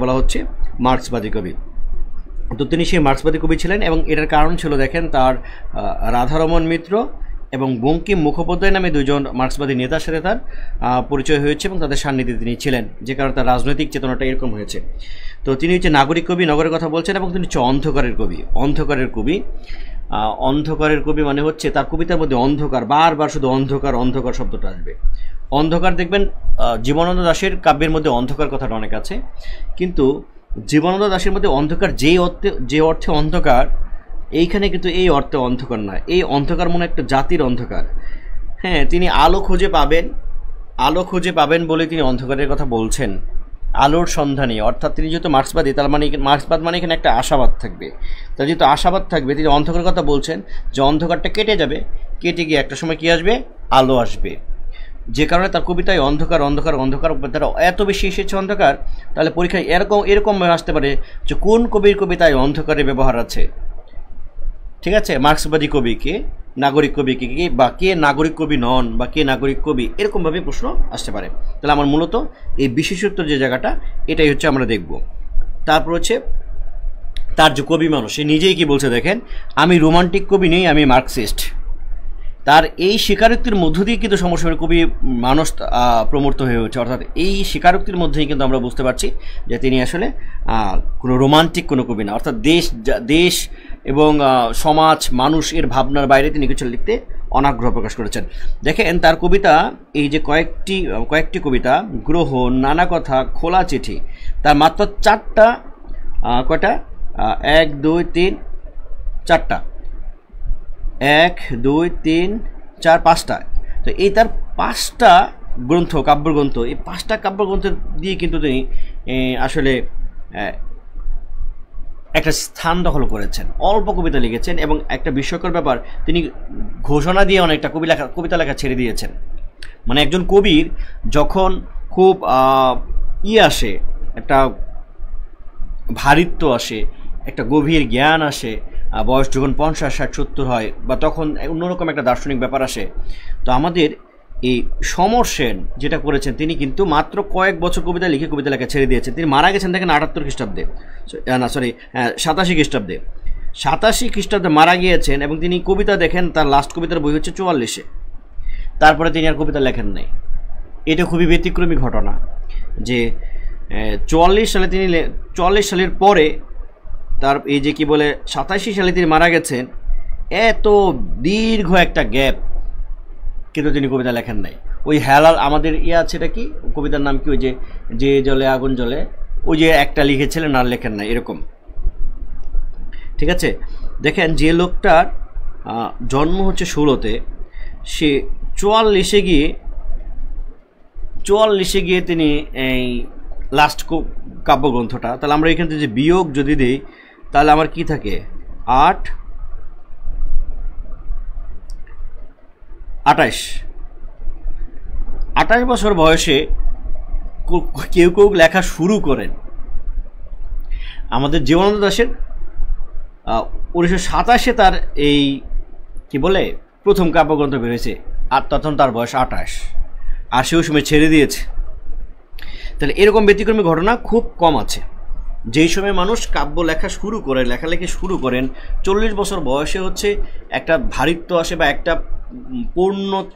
বলা হচ্ছে মার্ক্সবাদী কবি। তো তিনি সেই মার্ক্সবাদী কবি ছিলেন, এবং এটার কারণ ছিল, দেখেন, তার রাধারমণ মিত্র এবং বঙ্কিম মুখোপাধ্যায় নামে 2 জন মার্ক্সবাদী নেতার সাথে তার পরিচয় হয়েছে, এবং তাদের সান্নিধ্যে তিনি ছিলেন, যে কারণে তার রাজনৈতিক চেতনাটা এরকম হয়েছে। তো তিনি হচ্ছে নাগরিক কবি, নগরের কথা বলছেন, এবং তিনি হচ্ছে অন্ধকারের কবি মানে হচ্ছে তার কবিতার মধ্যে অন্ধকার, বারবার শুধু অন্ধকার শব্দটা আসবে। অন্ধকার দেখবেন জীবনানন্দ দাশের কাব্যের মধ্যে অন্ধকার কথাটা অনেক আছে, কিন্তু জীবনানন্দ দাশের মধ্যে অন্ধকার যে অর্থে অন্ধকার, এইখানে কিন্তু এই অর্থে অন্ধকার নয়, এই অন্ধকার মনে একটা জাতির অন্ধকার। হ্যাঁ, তিনি আলো খুঁজে পাবেন বলে তিনি অন্ধকারের কথা বলছেন, আলোর সন্ধানে। অর্থাৎ তিনি যেহেতু মার্ক্সবাদী, তার মানে মার্ক্সবাদ মানে এখানে একটা আশাবাদ থাকবে। তার যেহেতু আশাবাদ থাকবে, তিনি অন্ধকারের কথা বলছেন, যে অন্ধকারটা কেটে যাবে, কেটে গিয়ে একটা সময় কি আসবে, আলো আসবে। যে কারণে তার কবিতায় অন্ধকার অন্ধকার অন্ধকার তারা এত বেশি এসেছে অন্ধকার, তাহলে পরীক্ষায় এরকম আসতে পারে যে কোন কবির কবিতায় অন্ধকারের ব্যবহার আছে। ঠিক আছে, মার্ক্সবাদী কবি কে, নাগরিক কবি কে, বা কে নাগরিক কবি নন, বা কে নাগরিক কবি, এরকমভাবে প্রশ্ন আসতে পারে। তাহলে আমার মূলত এই বিশেষত্ব যে জায়গাটা, এটাই হচ্ছে আমরা দেখব। তারপর হচ্ছে তার যে কবি মানুষ, সে নিজেই কি বলছে দেখেন, আমি রোমান্টিক কবি নেই, আমি মার্কসিস্ট। তার এই স্বীকারোক্তির মধ্য দিয়ে কিন্তু সমসাময়িক কবি মানুষ প্রমূর্ত হয়ে উঠছে। অর্থাৎ এই স্বীকারোক্তির মধ্যেই কিন্তু আমরা বুঝতে পারছি যে তিনি আসলে কোনো রোমান্টিক কোনো কবি না। অর্থাৎ দেশ এবং সমাজ মানুষ এর ভাবনার বাইরে তিনি কিছু লিখতে অনাগ্রহ প্রকাশ করেছেন। দেখেন তার কবিতা, এই যে কয়েকটি কবিতা, গ্রহণ, নানা কথা, খোলা চিঠি, তার মাত্র 4টা, কয়টা, 1 2 3 4টা, 1 2 3 4 5টা। তো এই তার 5টা গ্রন্থ, কাব্যগ্রন্থ, এই 5টা কাব্যগ্রন্থ দিয়ে কিন্তু তিনি আসলে একটা স্থান দখল করেছেন। অল্প কবিতা লিখেছেন এবং একটা বিস্ময়কর ব্যাপার, তিনি ঘোষণা দিয়ে অনেকটা কবিতা লেখা ছেড়ে দিয়েছেন। মানে একজন কবির যখন খুব আসে, একটা ভারিত্ব আসে, একটা গভীর জ্ঞান আসে, বয়স যখন 50 60 70 হয়, বা তখন অন্যরকম একটা দার্শনিক ব্যাপার আসে। তো আমাদের এই সমর সেন যেটা করেছেন, তিনি কিন্তু মাত্র কয়েক বছর কবিতা লিখে কবিতা লেখা ছেড়ে দিয়েছেন। তিনি মারা গেছেন দেখেন 78 খ্রিস্টাব্দে, না সরি 87 খ্রিস্টাব্দে, 87 খ্রিস্টাব্দে মারা গিয়েছেন। এবং তিনি কবিতা দেখেন, তার লাস্ট কবিতার বই হচ্ছে 44-এ, তারপরে তিনি আর কবিতা লেখেন নাই। এটা খুবই ব্যতিক্রমী ঘটনা যে 44 সালে তিনি, 44 সালের পরে তার এই যে কি বলে 87 সালে তিনি মারা গেছেন। এত দীর্ঘ একটা গ্যাপ, কিন্তু তিনি কবিতা লেখেন নাই। ওই হেলাল আমাদের আছে, এটা কি কবিতার নাম কি, ওই যে জলে আগুন জ্বলে, ওই যে একটা লিখেছিলেন আর লেখেন নাই, এরকম। ঠিক আছে, দেখেন যে লোকটার জন্ম হচ্ছে 16-তে, সে 44-এ গিয়ে তিনি এই লাস্ট কাব্যগ্রন্থটা, তাহলে আমরা এখান থেকে যে বিয়োগ যদি দিই, তাহলে আমার কি থাকে, 8 28 বছর বয়সে কেউ কেউ লেখা শুরু করেন। আমাদের জীবনানন্দ দাশের 1927-এ তার এই কি বলে প্রথম কাব্যগ্রন্থ বেরিয়েছে, আর তখন তার বয়স 28, আর সে ওই সময় ছেড়ে দিয়েছে। তাহলে এরকম ব্যতিক্রমী ঘটনা খুব কম আছে। যেই সময় মানুষ কাব্য লেখা শুরু করেন, লেখালেখি শুরু করেন, 40 বছর বয়সে হচ্ছে একটা ভারিত্ব আসে, বা একটা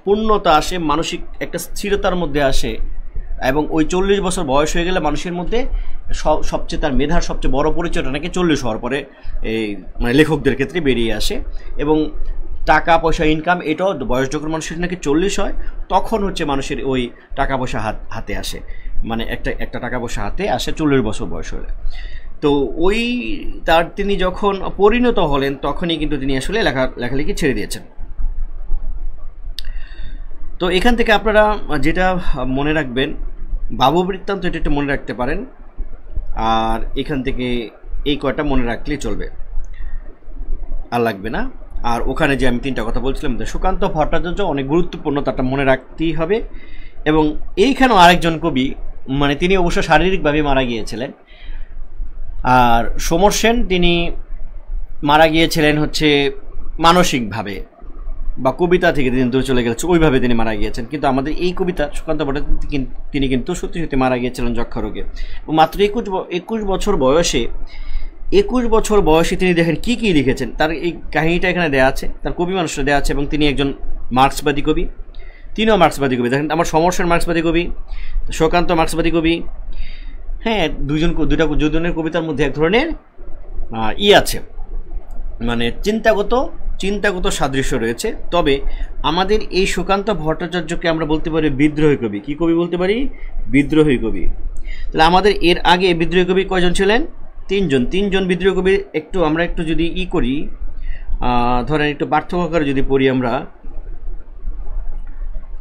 পূর্ণতা আসে, মানসিক একটা স্থিরতার মধ্যে আসে। এবং ওই 40 বছর বয়স হয়ে গেলে মানুষের মধ্যে সবচেয়ে তার মেধার সবচেয়ে বড় পরিচয়টা নাকি 40 হওয়ার পরে এই মানে লেখকদের ক্ষেত্রে বেরিয়ে আসে। এবং টাকা পয়সা ইনকাম, এটাও বয়স যখন মানুষের নাকি 40 হয়, তখন হচ্ছে মানুষের ওই টাকা পয়সা হাতে আসে, মানে একটা টাকা পয়সা হাতে আসে 40 বছর বয়স হলে। তো ওই তিনি যখন পরিণত হলেন, তখনই কিন্তু তিনি আসলে লেখালেখি ছেড়ে দিয়েছেন। তো এখান থেকে আপনারা যেটা মনে রাখবেন, বাবু বৃত্তান্ত, এটা একটু মনে রাখতে পারেন। আর এখান থেকে এই কয়টা মনে রাখলেই চলবে, আর লাগবে না। আর ওখানে যে আমি 3টা কথা বলছিলাম, সুকান্ত ভট্টাচার্য অনেক গুরুত্বপূর্ণ, তারটা মনে রাখতেই হবে। এবং এইখানেও আরেকজন কবি, মানে তিনি অবশ্য শারীরিকভাবে মারা গিয়েছিলেন। আর সমর সেন তিনি মারা গিয়েছিলেন হচ্ছে মানসিকভাবে, বা কবিতা থেকে তিনি দূরে চলে গেছে, ওইভাবে তিনি মারা গিয়েছেন। কিন্তু আমাদের এই কবিতা সুকান্ত ভট্টাচার্য, তিনি কিন্তু সত্যি সত্যি মারা গিয়েছিলেন যক্ষা রোগে। মাত্র 21 বছর বয়সে তিনি দেখেন কি কি লিখেছেন। তার এই কাহিনীটা এখানে দেওয়া আছে, তার কবি মানুষটা দেওয়া আছে। এবং তিনি একজন মার্ক্সবাদী কবি, তিনিও মার্ক্সবাদী কবি। দেখেন আমার সমর সেন মার্ক্সবাদী কবি, সুকান্ত মার্ক্সবাদী কবি। হ্যাঁ, দুজনের কবিতার মধ্যে এক ধরনের আছে, মানে চিন্তাগত সাদৃশ্য রয়েছে। তবে আমাদের এই সুকান্ত ভট্টাচার্যকে আমরা বলতে পারি বিদ্রোহী কবি। কি কবি বলতে পারি? বিদ্রোহী কবি। তাহলে আমাদের এর আগে বিদ্রোহী কবি কয়জন ছিলেন? 3জন বিদ্রোহী কবি। আমরা একটু যদি করি, ধরেন একটু পার্থক্য করে যদি পড়ি আমরা,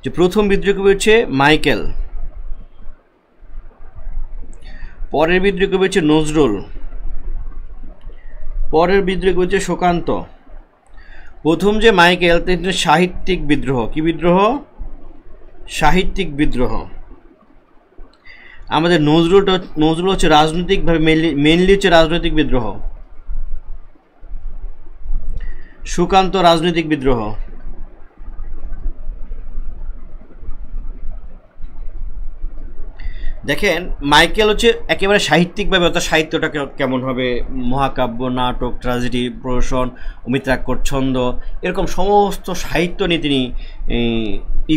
যে প্রথম বিদ্রোহী কবি হচ্ছে মাইকেল, পরের বিদ্রোহী কবি হচ্ছে নজরুল, পরের বিদ্রোহী কবি হচ্ছে সুকান্ত। প্রথম যে মাইকেল, তিনি সাহিত্যিক বিদ্রোহ। কি বিদ্রোহ? সাহিত্যিক বিদ্রোহ। আমাদের নজরুল হচ্ছে রাজনৈতিকভাবে মেনলি হচ্ছে রাজনৈতিক বিদ্রোহ। সুকান্ত রাজনৈতিক বিদ্রোহ। দেখেন মাইকেল হচ্ছে একেবারে সাহিত্যিকভাবে, অর্থাৎ সাহিত্যটাকে কেমন হবে, মহাকাব্য, নাটক, ট্র্যাজেডি, প্রহসন, অমিত্রাক্ষর, ছন্দ, এরকম সমস্ত সাহিত্য নিয়ে তিনি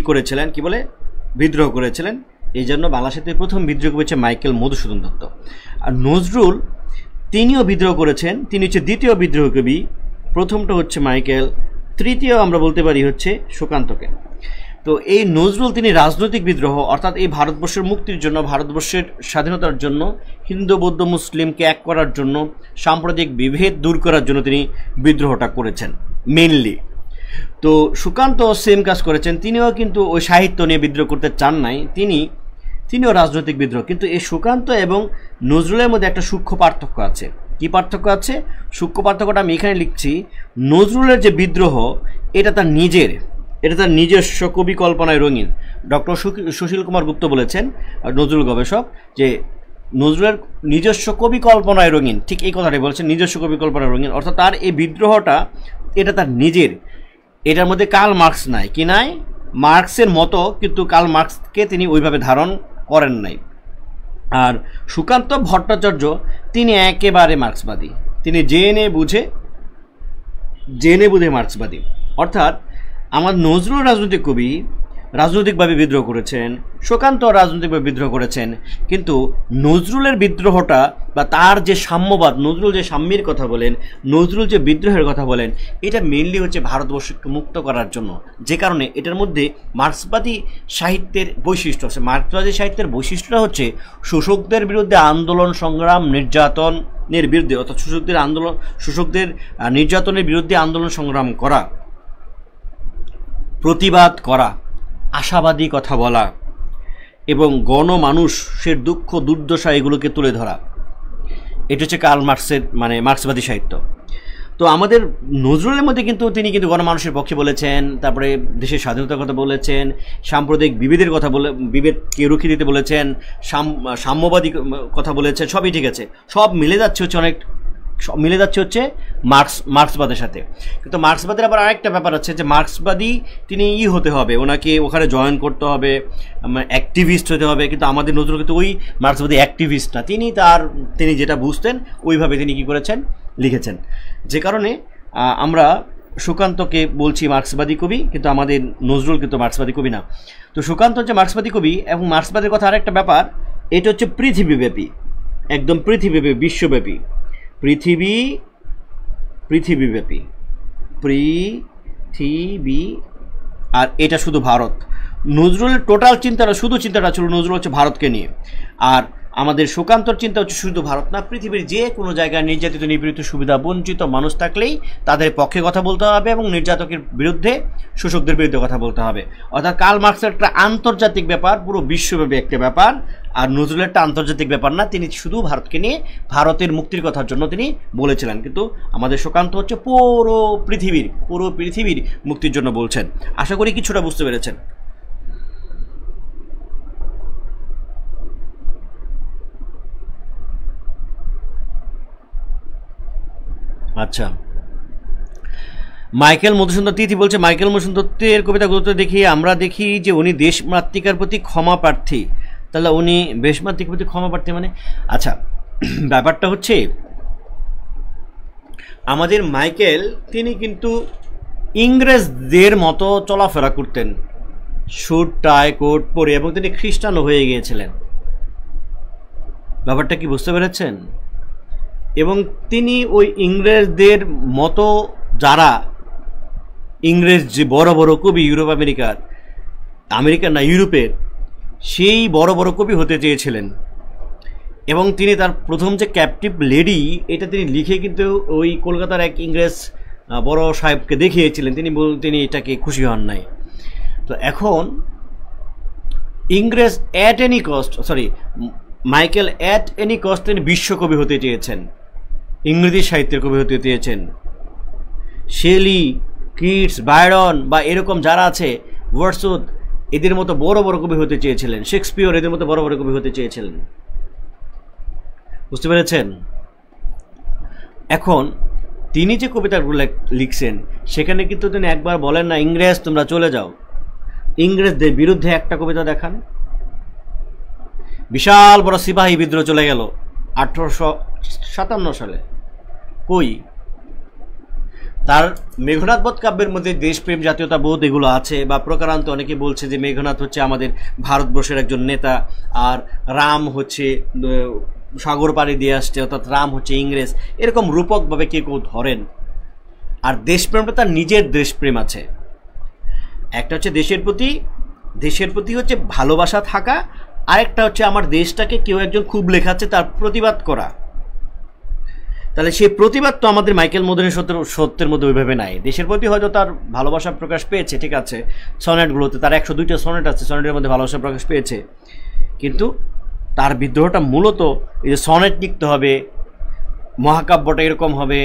করেছিলেন, কি বলে, বিদ্রোহ করেছিলেন। এই জন্য বাংলা সাহিত্যের প্রথম বিদ্রোহ করেছে মাইকেল মধুসূদন দত্ত। আর নজরুল তিনিও বিদ্রোহ করেছেন, তিনি হচ্ছে দ্বিতীয় বিদ্রোহ কবি। প্রথমটা হচ্ছে মাইকেল, তৃতীয় আমরা বলতে পারি হচ্ছে সুকান্তকে। তো এই নজরুল তিনি রাজনৈতিক বিদ্রোহ, অর্থাৎ এই ভারতবর্ষের মুক্তির জন্য, ভারতবর্ষের স্বাধীনতার জন্য, হিন্দু বৌদ্ধ মুসলিমকে এক করার জন্য, সাম্প্রদায়িক বিভেদ দূর করার জন্য তিনি বিদ্রোহটা করেছেন মেনলি। তো সুকান্ত সেম কাজ করেছেন, তিনিও কিন্তু ওই সাহিত্য নিয়ে বিদ্রোহ করতে চান নাই, তিনিও রাজনৈতিক বিদ্রোহ। কিন্তু এই সুকান্ত এবং নজরুলের মধ্যে একটা সূক্ষ্ম পার্থক্য আছে। কি পার্থক্য আছে? সূক্ষ্ম পার্থক্যটা আমি এখানে লিখছি। নজরুলের যে বিদ্রোহ, এটা তার নিজস্ব কবি কল্পনায় রঙিন। ডক্টর সুশীল কুমার গুপ্ত বলেছেন, নজরুল গবেষক, যে নজরুলের নিজস্ব কবি কল্পনায় রঙিন। ঠিক এই কথাটাই বলছেন, নিজস্ব কবি কল্পনায় রঙিন, অর্থাৎ তার এই বিদ্রোহটা এটা তার নিজের, এটার মধ্যে কার্ল মার্কস নাই, কি নাই, মার্কসের মতো, কিন্তু কার্ল মার্কসকে তিনি ওইভাবে ধারণ করেন নাই। আর সুকান্ত ভট্টাচার্য তিনি একেবারে মার্ক্সবাদী, তিনি জেনে বুঝে মার্ক্সবাদী। অর্থাৎ আমার নজরুল রাজনৈতিক কবি, রাজনৈতিকভাবে বিদ্রোহ করেছেন, সুকান্ত রাজনৈতিকভাবে বিদ্রোহ করেছেন, কিন্তু নজরুলের বিদ্রোহটা বা তার যে সাম্যবাদ, নজরুল যে সাম্যের কথা বলেন, নজরুল যে বিদ্রোহের কথা বলেন, এটা মেনলি হচ্ছে ভারতবর্ষকে মুক্ত করার জন্য। যে কারণে এটার মধ্যে মার্ক্সবাদী সাহিত্যের বৈশিষ্ট্য আছে। মার্ক্সবাদী সাহিত্যের বৈশিষ্ট্যটা হচ্ছে শোষকদের বিরুদ্ধে আন্দোলন, সংগ্রাম, নির্যাতনের বিরুদ্ধে, অর্থাৎ শোষকদের নির্যাতনের বিরুদ্ধে আন্দোলন সংগ্রাম করা, প্রতিবাদ করা, আশাবাদী কথা বলা এবং গণমানুষের দুঃখ দুর্দশা এগুলোকে তুলে ধরা। এটা হচ্ছে কার্ল মার্ক্সের মার্ক্সবাদী সাহিত্য। তো আমাদের নজরুলের মধ্যে কিন্তু তিনি কিন্তু গণমানুষের পক্ষে বলেছেন, তারপরে দেশের স্বাধীনতার কথা বলেছেন, সাম্প্রদায়িক বিভেদের কথা বিভেদকে রুখে দিতে বলেছেন, সাম্যবাদী কথা বলেছেন, সবই ঠিক আছে, সব মিলে যাচ্ছে হচ্ছে মার্ক্সবাদের সাথে। কিন্তু মার্ক্সবাদের আবার আরেকটা ব্যাপার আছে, যে মার্ক্সবাদী তিনি হতে হবে, ওনাকে ওখানে জয়েন করতে হবে, অ্যাক্টিভিস্ট হতে হবে। কিন্তু আমাদের নজরুল কিন্তু ওই মার্ক্সবাদী অ্যাক্টিভিস্ট না, তিনি যেটা বুঝতেন ওইভাবে তিনি কি করেছেন, লিখেছেন। যে কারণে আমরা সুকান্তকে বলছি মার্ক্সবাদী কবি, কিন্তু আমাদের নজরুল কিন্তু মার্ক্সবাদী কবি না। তো সুকান্ত হচ্ছে মার্ক্সবাদী কবি, এবং মার্ক্সবাদের কথা আরেকটা ব্যাপার, এটা হচ্ছে পৃথিবীব্যাপী, একদম পৃথিবীব্যাপী, বিশ্বব্যাপী, পৃথিবীব্যাপী, আর এটা শুধু ভারত। নজরুলের টোটাল চিন্তাটা ছিল নজরুল হচ্ছে ভারতকে নিয়ে, আর আমাদের সুকান্তর চিন্তা হচ্ছে শুধু ভারত না, পৃথিবীর যে কোনো জায়গায় নির্যাতিত, নিপীড়িত, সুবিধা বঞ্চিত মানুষ থাকলেই তাদের পক্ষে কথা বলতে হবে এবং নির্যাতকের বিরুদ্ধে, শোষকদের বিরুদ্ধে কথা বলতে হবে। অর্থাৎ কার্ল মার্ক্সের একটা আন্তর্জাতিক ব্যাপার, পুরো বিশ্বব্যাপী একটা ব্যাপার, আর নজরুলের একটা আন্তর্জাতিক ব্যাপার না, তিনি শুধু ভারতকে নিয়ে, ভারতের মুক্তির কথার জন্য তিনি বলেছিলেন। কিন্তু আমাদের সুকান্ত হচ্ছে পুরো পৃথিবীর মুক্তির জন্য বলছেন। আশা করি কিছুটা বুঝতে পেরেছেন। আচ্ছা, মাইকেল মধুসূদন তিথি বলছে, মাইকেল মধুসূদন দত্তের কবিতা গুরুত্ব দেখিয়ে আমরা দেখি যে উনি দেশমাতৃকার প্রতি ক্ষমা প্রার্থী। তাহলে উনি দেশমাতৃকার প্রতি ক্ষমা প্রার্থী মানে, আচ্ছা ব্যাপারটা হচ্ছে আমাদের মাইকেল তিনি কিন্তু ইংরেজদের মতো চলাফেরা করতেন, স্যুট টাই কোট পরে, এবং তিনি খ্রিস্টানও হয়ে গিয়েছিলেন। ব্যাপারটা কি বুঝতে পেরেছেন? এবং তিনি ওই ইংরেজদের মতো, যারা ইংরেজ যে বড় বড় কবি ইউরোপের সেই বড় বড় কবি হতে চেয়েছিলেন। এবং তিনি তার প্রথম যে ক্যাপটিভ লেডি, এটা তিনি লিখে কিন্তু ওই কলকাতার এক ইংরেজ বড় সাহেবকে দেখিয়েছিলেন, তিনি এটাকে খুশি হন নাই। তো এখন মাইকেল অ্যাট এনি কস্ট তিনি বিশ্বকবি হতে চেয়েছেন, ইংরেজি সাহিত্যের কবি হতে চেয়েছেন। শেলি, কিটস, বায়রন বা এরকম যারা আছে, ওয়ার্ডসওয়ার্থ, এদের মতো বড় বড় কবি হতে চেয়েছিলেন, শেক্সপিয়র এদের মতো বড় বড় কবি হতে চেয়েছিলেন। বুঝতে পেরেছেন? এখন তিনি যে কবিতাগুলো লিখছেন সেখানে কিন্তু তিনি একবার বলেন না ইংরেজ তোমরা চলে যাও, ইংরেজদের বিরুদ্ধে একটা কবিতা দেখান। বিশাল বড় সিপাহী বিদ্রোহ চলে গেল 1857 সালে, কই তার মেঘনাথ বধ কাব্যের মধ্যে দেশপ্রেম জাতীয়তাবোধ এগুলো আছে, বা প্রকারান্ত অনেকে বলছে যে মেঘনাথ হচ্ছে আমাদের ভারতবর্ষের একজন নেতা, আর রাম হচ্ছে সাগর পাড়ি দিয়ে আসছে, অর্থাৎ রাম হচ্ছে ইংরেজ, এরকম রূপকভাবে কেউ কেউ ধরেন। আর দেশপ্রেমটা তার নিজের দেশপ্রেম আছে, একটা হচ্ছে দেশের প্রতি হচ্ছে ভালোবাসা থাকা, আরেকটা হচ্ছে আমার দেশটাকে কেউ একজন খুব লেখাচ্ছে তার প্রতিবাদ করা। তাহলে সেই প্রতিবাদ তো আমাদের মাইকেল মদনের সত্যের মধ্যে ওইভাবে নাই। দেশের প্রতি হয়তো তার ভালোবাসা প্রকাশ পেয়েছে, ঠিক আছে, সনেটগুলোতে তার 102টা সনেট আছে, সনেটের মধ্যে ভালোবাসা প্রকাশ পেয়েছে, কিন্তু তার বিদ্রোহটা মূলত এই যে সনেট লিখতে হবে, মহাকাব্যটা এরকম হবে,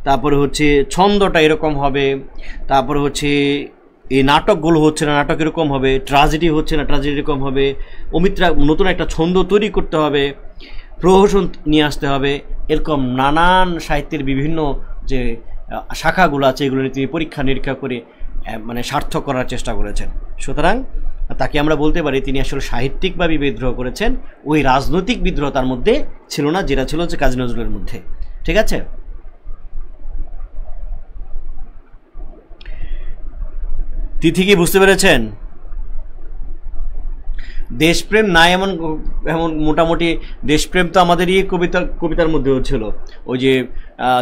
তারপরে হচ্ছে ছন্দটা এরকম হবে, তারপরে হচ্ছে এই নাটকগুলো হচ্ছে না নাটক এরকম হবে, ট্রাজেডি হচ্ছে না ট্রাজেডি এরকম হবে, অমিত্রা নতুন একটা ছন্দ তৈরি করতে হবে, প্রহসন নিয়ে আসতে হবে, এরকম নানান সাহিত্যের বিভিন্ন যে শাখাগুলো আছে এগুলো নিয়ে তিনি পরীক্ষা নিরীক্ষা করে মানে সার্থক করার চেষ্টা করেছেন। সুতরাং তাকে আমরা বলতে পারি তিনি আসলে সাহিত্যিকভাবে বিদ্রোহ করেছেন, ওই রাজনৈতিক বিদ্রোহ তার মধ্যে ছিল না যেটা ছিল হচ্ছে কাজী নজরুলের মধ্যে। ঠিক আছে, তিথি কি বুঝতে পেরেছেন? দেশপ্রেম নাই এমন মোটামুটি দেশপ্রেম তো আমাদের এই কবিতার মধ্যেও ছিল। ওই যে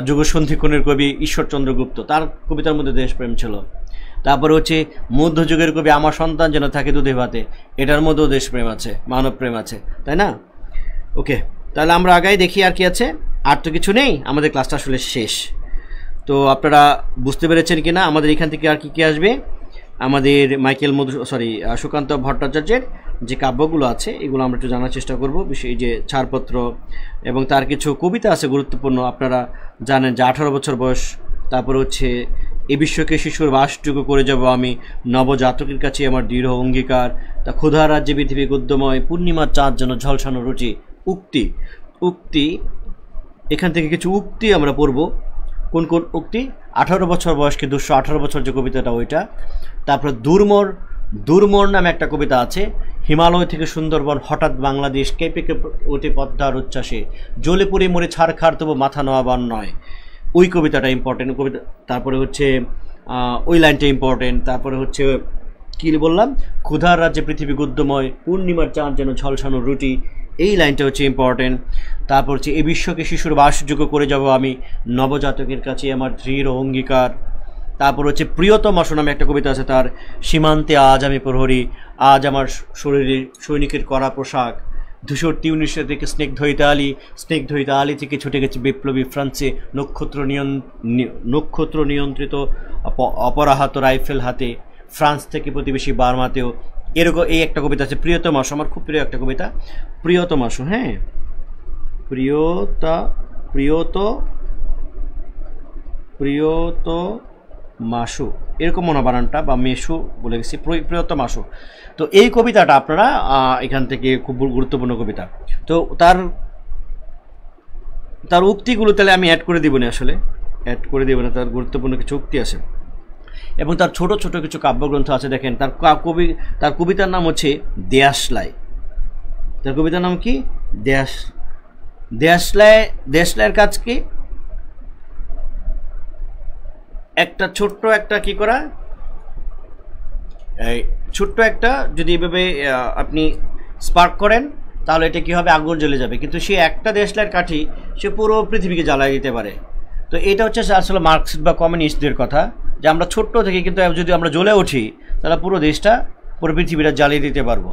যুগসন্ধিক্ষণের কবি ঈশ্বরচন্দ্র গুপ্ত, তার কবিতার মধ্যে দেশপ্রেম ছিল। তারপরে হচ্ছে মধ্যযুগের কবি আমার সন্তান যেন থাকে দুধে ভাতে, এটার মধ্যেও দেশপ্রেম আছে, মানব প্রেম আছে, তাই না? ওকে, তাহলে আমরা আগাই দেখি আর কি আছে। আর তো কিছু নেই, আমাদের ক্লাসটা আসলে শেষ। তো আপনারা বুঝতে পেরেছেন কিনা আমাদের এখান থেকে আর কি কি আসবে? আমাদের সুকান্ত ভট্টাচার্যের যে কাব্যগুলো আছে এগুলো আমরা একটু জানার চেষ্টা করব, বিশেষ যে ছাড়পত্র, এবং তার কিছু কবিতা আছে গুরুত্বপূর্ণ। আপনারা জানেন যে 18 বছর বয়স, তারপরে হচ্ছে এ বিশ্বকে শিশুর বাসযোগ্য করে যাব আমি, নবজাতকের কাছে আমার দৃঢ় অঙ্গীকার, তা ক্ষুধা রাজ্যে পৃথিবী গদ্যময়, পূর্ণিমার চাঁদ যেন ঝলসানো রুচি, উক্তি এখান থেকে কিছু উক্তি আমরা পড়ব। কোন কোন উক্তি? 18 বছর বয়সকে 218 বছর যে কবিতাটা ওইটা। তারপরে দুর্মর নামে একটা কবিতা আছে, হিমালয় থেকে সুন্দরবন হঠাৎ বাংলাদেশ কেঁপে ওঠে পদ্মার উচ্ছ্বাসে, জ্বলে পড়ে মরে ছাড়খাড় তবু মাথা নোয়াবার নয়, ওই কবিতাটা ইম্পর্টেন্ট কবিতা। তারপরে হচ্ছে ওই লাইনটা ইম্পর্টেন্ট। তারপরে হচ্ছে কী বললাম, ক্ষুধার রাজ্যে পৃথিবী গদ্যময়, পূর্ণিমার চাঁদ যেন ঝলসানো রুটি, এই লাইনটা হচ্ছে ইম্পর্টেন্ট। তারপর হচ্ছে এ বিশ্বকে শিশুর বাসযোগ্য করে যাব আমি, নবজাতকের কাছে আমার দৃঢ় অঙ্গীকার। তারপর হচ্ছে প্রিয়তমা নামে একটা কবিতা আছে তার, সীমান্তে আজ আমি প্রহরী, আজ আমার শরীরে সৈনিকের করা পোশাক, ধূসর টিউনিশিয়া থেকে স্নিগ্ধ ইতালি থেকে ছুটে গেছে বিপ্লবী ফ্রান্সে, নক্ষত্র নিয়ন্ত্রিত অপরাহত রাইফেল হাতে, ফ্রান্স থেকে প্রতিবেশী বার্মাতেও, এরকম এই একটা কবিতা আছে প্রিয়তমাসু, আমার খুব প্রিয় একটা কবিতা প্রিয়তমাসু। হ্যাঁ, প্রিয়তমাসু এরকম মনে বানানটা, বা মেসু বলে গেছি, প্রিয়তমাসু। তো এই কবিতাটা আপনারা এখান থেকে খুব গুরুত্বপূর্ণ কবিতা। তো তার উক্তিগুলো তাহলে আমি অ্যাড করে দিব না, তার গুরুত্বপূর্ণ কিছু উক্তি আছে, এবং তার ছোট ছোট কিছু কাব্যগ্রন্থ আছে। দেখেন তার কবিতার নাম হচ্ছে দেশলাই। তার কবিতার নাম কি? দেশলাইয়ের কাজ কি? একটা ছোট্ট একটা কি করা, এই ছোট্ট একটা যদি এভাবে আপনি স্পার্ক করেন তাহলে এটা কি হবে, আগুন জ্বলে যাবে, কিন্তু সে একটা দেশলাইয়ের কাঠি সে পুরো পৃথিবীকে জ্বালিয়ে দিতে পারে। তো এটা হচ্ছে আসলে মার্কসিস্ট বা কমিউনিস্টদের কথা, যে আমরা ছোট্ট থেকে কিন্তু যদি আমরা জ্বলে উঠি তাহলে পুরো দেশটা, পুরো পৃথিবীটা জ্বালিয়ে দিতে পারবো।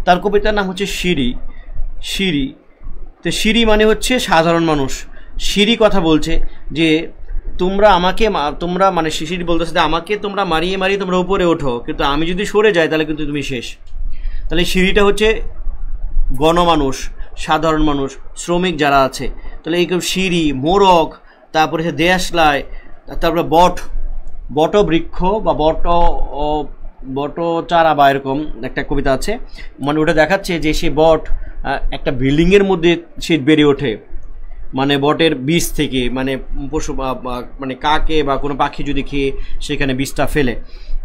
তার কবিতার নাম হচ্ছে সিঁড়ি। তো সিঁড়ি মানে হচ্ছে সাধারণ মানুষ। সিঁড়ি কথা বলছে যে তোমরা মানে সিঁড়ি বলতেছে যে আমাকে তোমরা মারিয়ে তোমরা উপরে ওঠো, কিন্তু আমি যদি সরে যাই তাহলে কিন্তু তুমি শেষ। তাহলে সিঁড়িটা হচ্ছে গণমানুষ, সাধারণ মানুষ, শ্রমিক যারা আছে। তাহলে এই সিঁড়ি, মোরগ, তারপরে হচ্ছে দেশলাই, তারপরে বটবৃক্ষ বা বট চারা বা এরকম একটা কবিতা আছে, মানে ওটা দেখাচ্ছে যে সে বট একটা বিল্ডিংয়ের মধ্যে সে বেড়ে ওঠে, মানে বটের বীজ থেকে, মানে পশু মানে কাকে বা কোনো পাখি যদি খেয়ে সেখানে বীজটা ফেলে,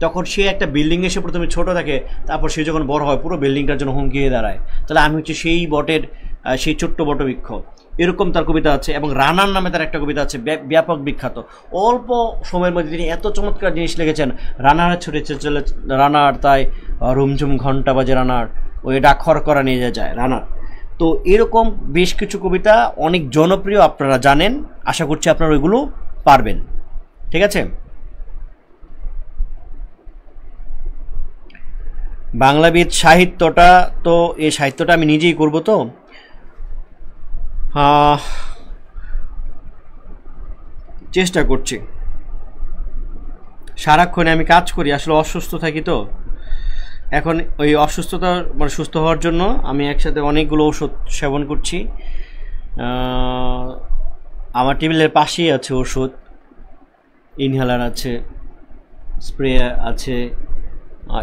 তখন সে একটা বিল্ডিং এসে প্রথমে ছোট থাকে, তারপর সে যখন বড় হয় পুরো বিল্ডিংটার জন্য হুমকি হয়ে দাঁড়ায়। তাহলে আমি হচ্ছে সেই বটের সেই ছোট্ট বটবৃক্ষ, এরকম তার কবিতা আছে। এবং রানার নামে তার একটা কবিতা আছে ব্যাপক বিখ্যাত, অল্প সময়ের মধ্যে তিনি এত চমৎকার জিনিস লিখেছেন। রানার ছুটেছে চলে রানার, তাই রুমঝুম ঘন্টা বাজে রানার, ওই ডাকর করা নিয়ে যায় রানার। তো এরকম বেশ কিছু কবিতা অনেক জনপ্রিয়, আপনারা জানেন, আশা করছি আপনারা ওইগুলো পারবেন। ঠিক আছে, বাংলাবিদ সাহিত্যটা, তো এই সাহিত্যটা আমি নিজেই করব, তো চেষ্টা করছি, সারাক্ষণে আমি কাজ করি, আসলে অসুস্থ থাকি, তো এখন ওই অসুস্থতা মানে সুস্থ হওয়ার জন্য আমি একসাথে অনেকগুলো ওষুধ সেবন করছি। আমার টেবিলের পাশেই আছে ওষুধ, ইনহেলার আছে, স্প্রে আছে,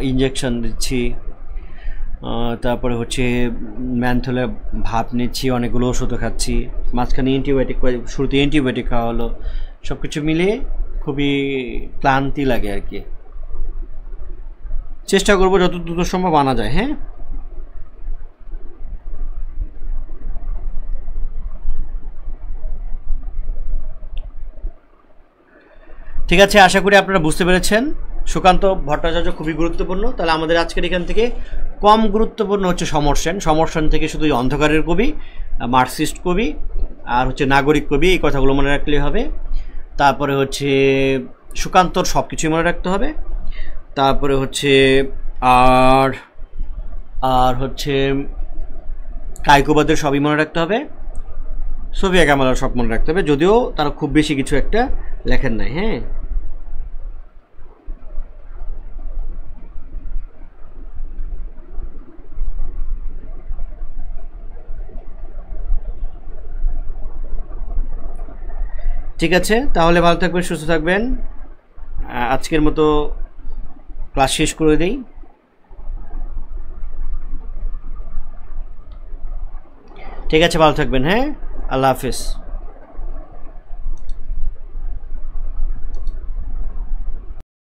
ইঞ্জেকশন দিচ্ছি, তারপরে হচ্ছে ম্যানথলে ভাপ নিচ্ছি, অনেকগুলো ওষুধও খাচ্ছি, মাঝখানে অ্যান্টিবায়োটিক, শুরুতে অ্যান্টিবায়োটিক খাওয়া হলো, সব কিছু মিলিয়ে খুবই ক্লান্তি লাগে আর কি। চেষ্টা করবো যত দ্রুত সম্ভব আনা যায়। হ্যাঁ, ঠিক আছে, আশা করি আপনারা বুঝতে পেরেছেন। সুকান্ত ভট্টাচার্য খুবই গুরুত্বপূর্ণ। তাহলে আমাদের আজকের এখান থেকে কম গুরুত্বপূর্ণ হচ্ছে সমর সেন। সমর সেন থেকে শুধু অন্ধকারের কবি, মার্কসিস্ট কবি, আর হচ্ছে নাগরিক কবি, এই কথাগুলো মনে রাখলেই হবে। তারপরে হচ্ছে সুকান্তর সব কিছুই মনে রাখতে হবে। তারপরে হচ্ছে আর আর হচ্ছে কায়কোবাদের সবই মনে রাখতে হবে, সোফিয়া কামালের সব মনে রাখতে হবে, যদিও তারা খুব বেশি কিছু একটা লেখেন নাই। হ্যাঁ, ঠিক আছে, তাহলে ভালো থাকবেন, সুস্থ থাকবেন। আজকের মতো ক্লাস শেষ করে দেই। ঠিক আছে, ভালো থাকবেন। হ্যাঁ, আল্লাহ হাফিজ।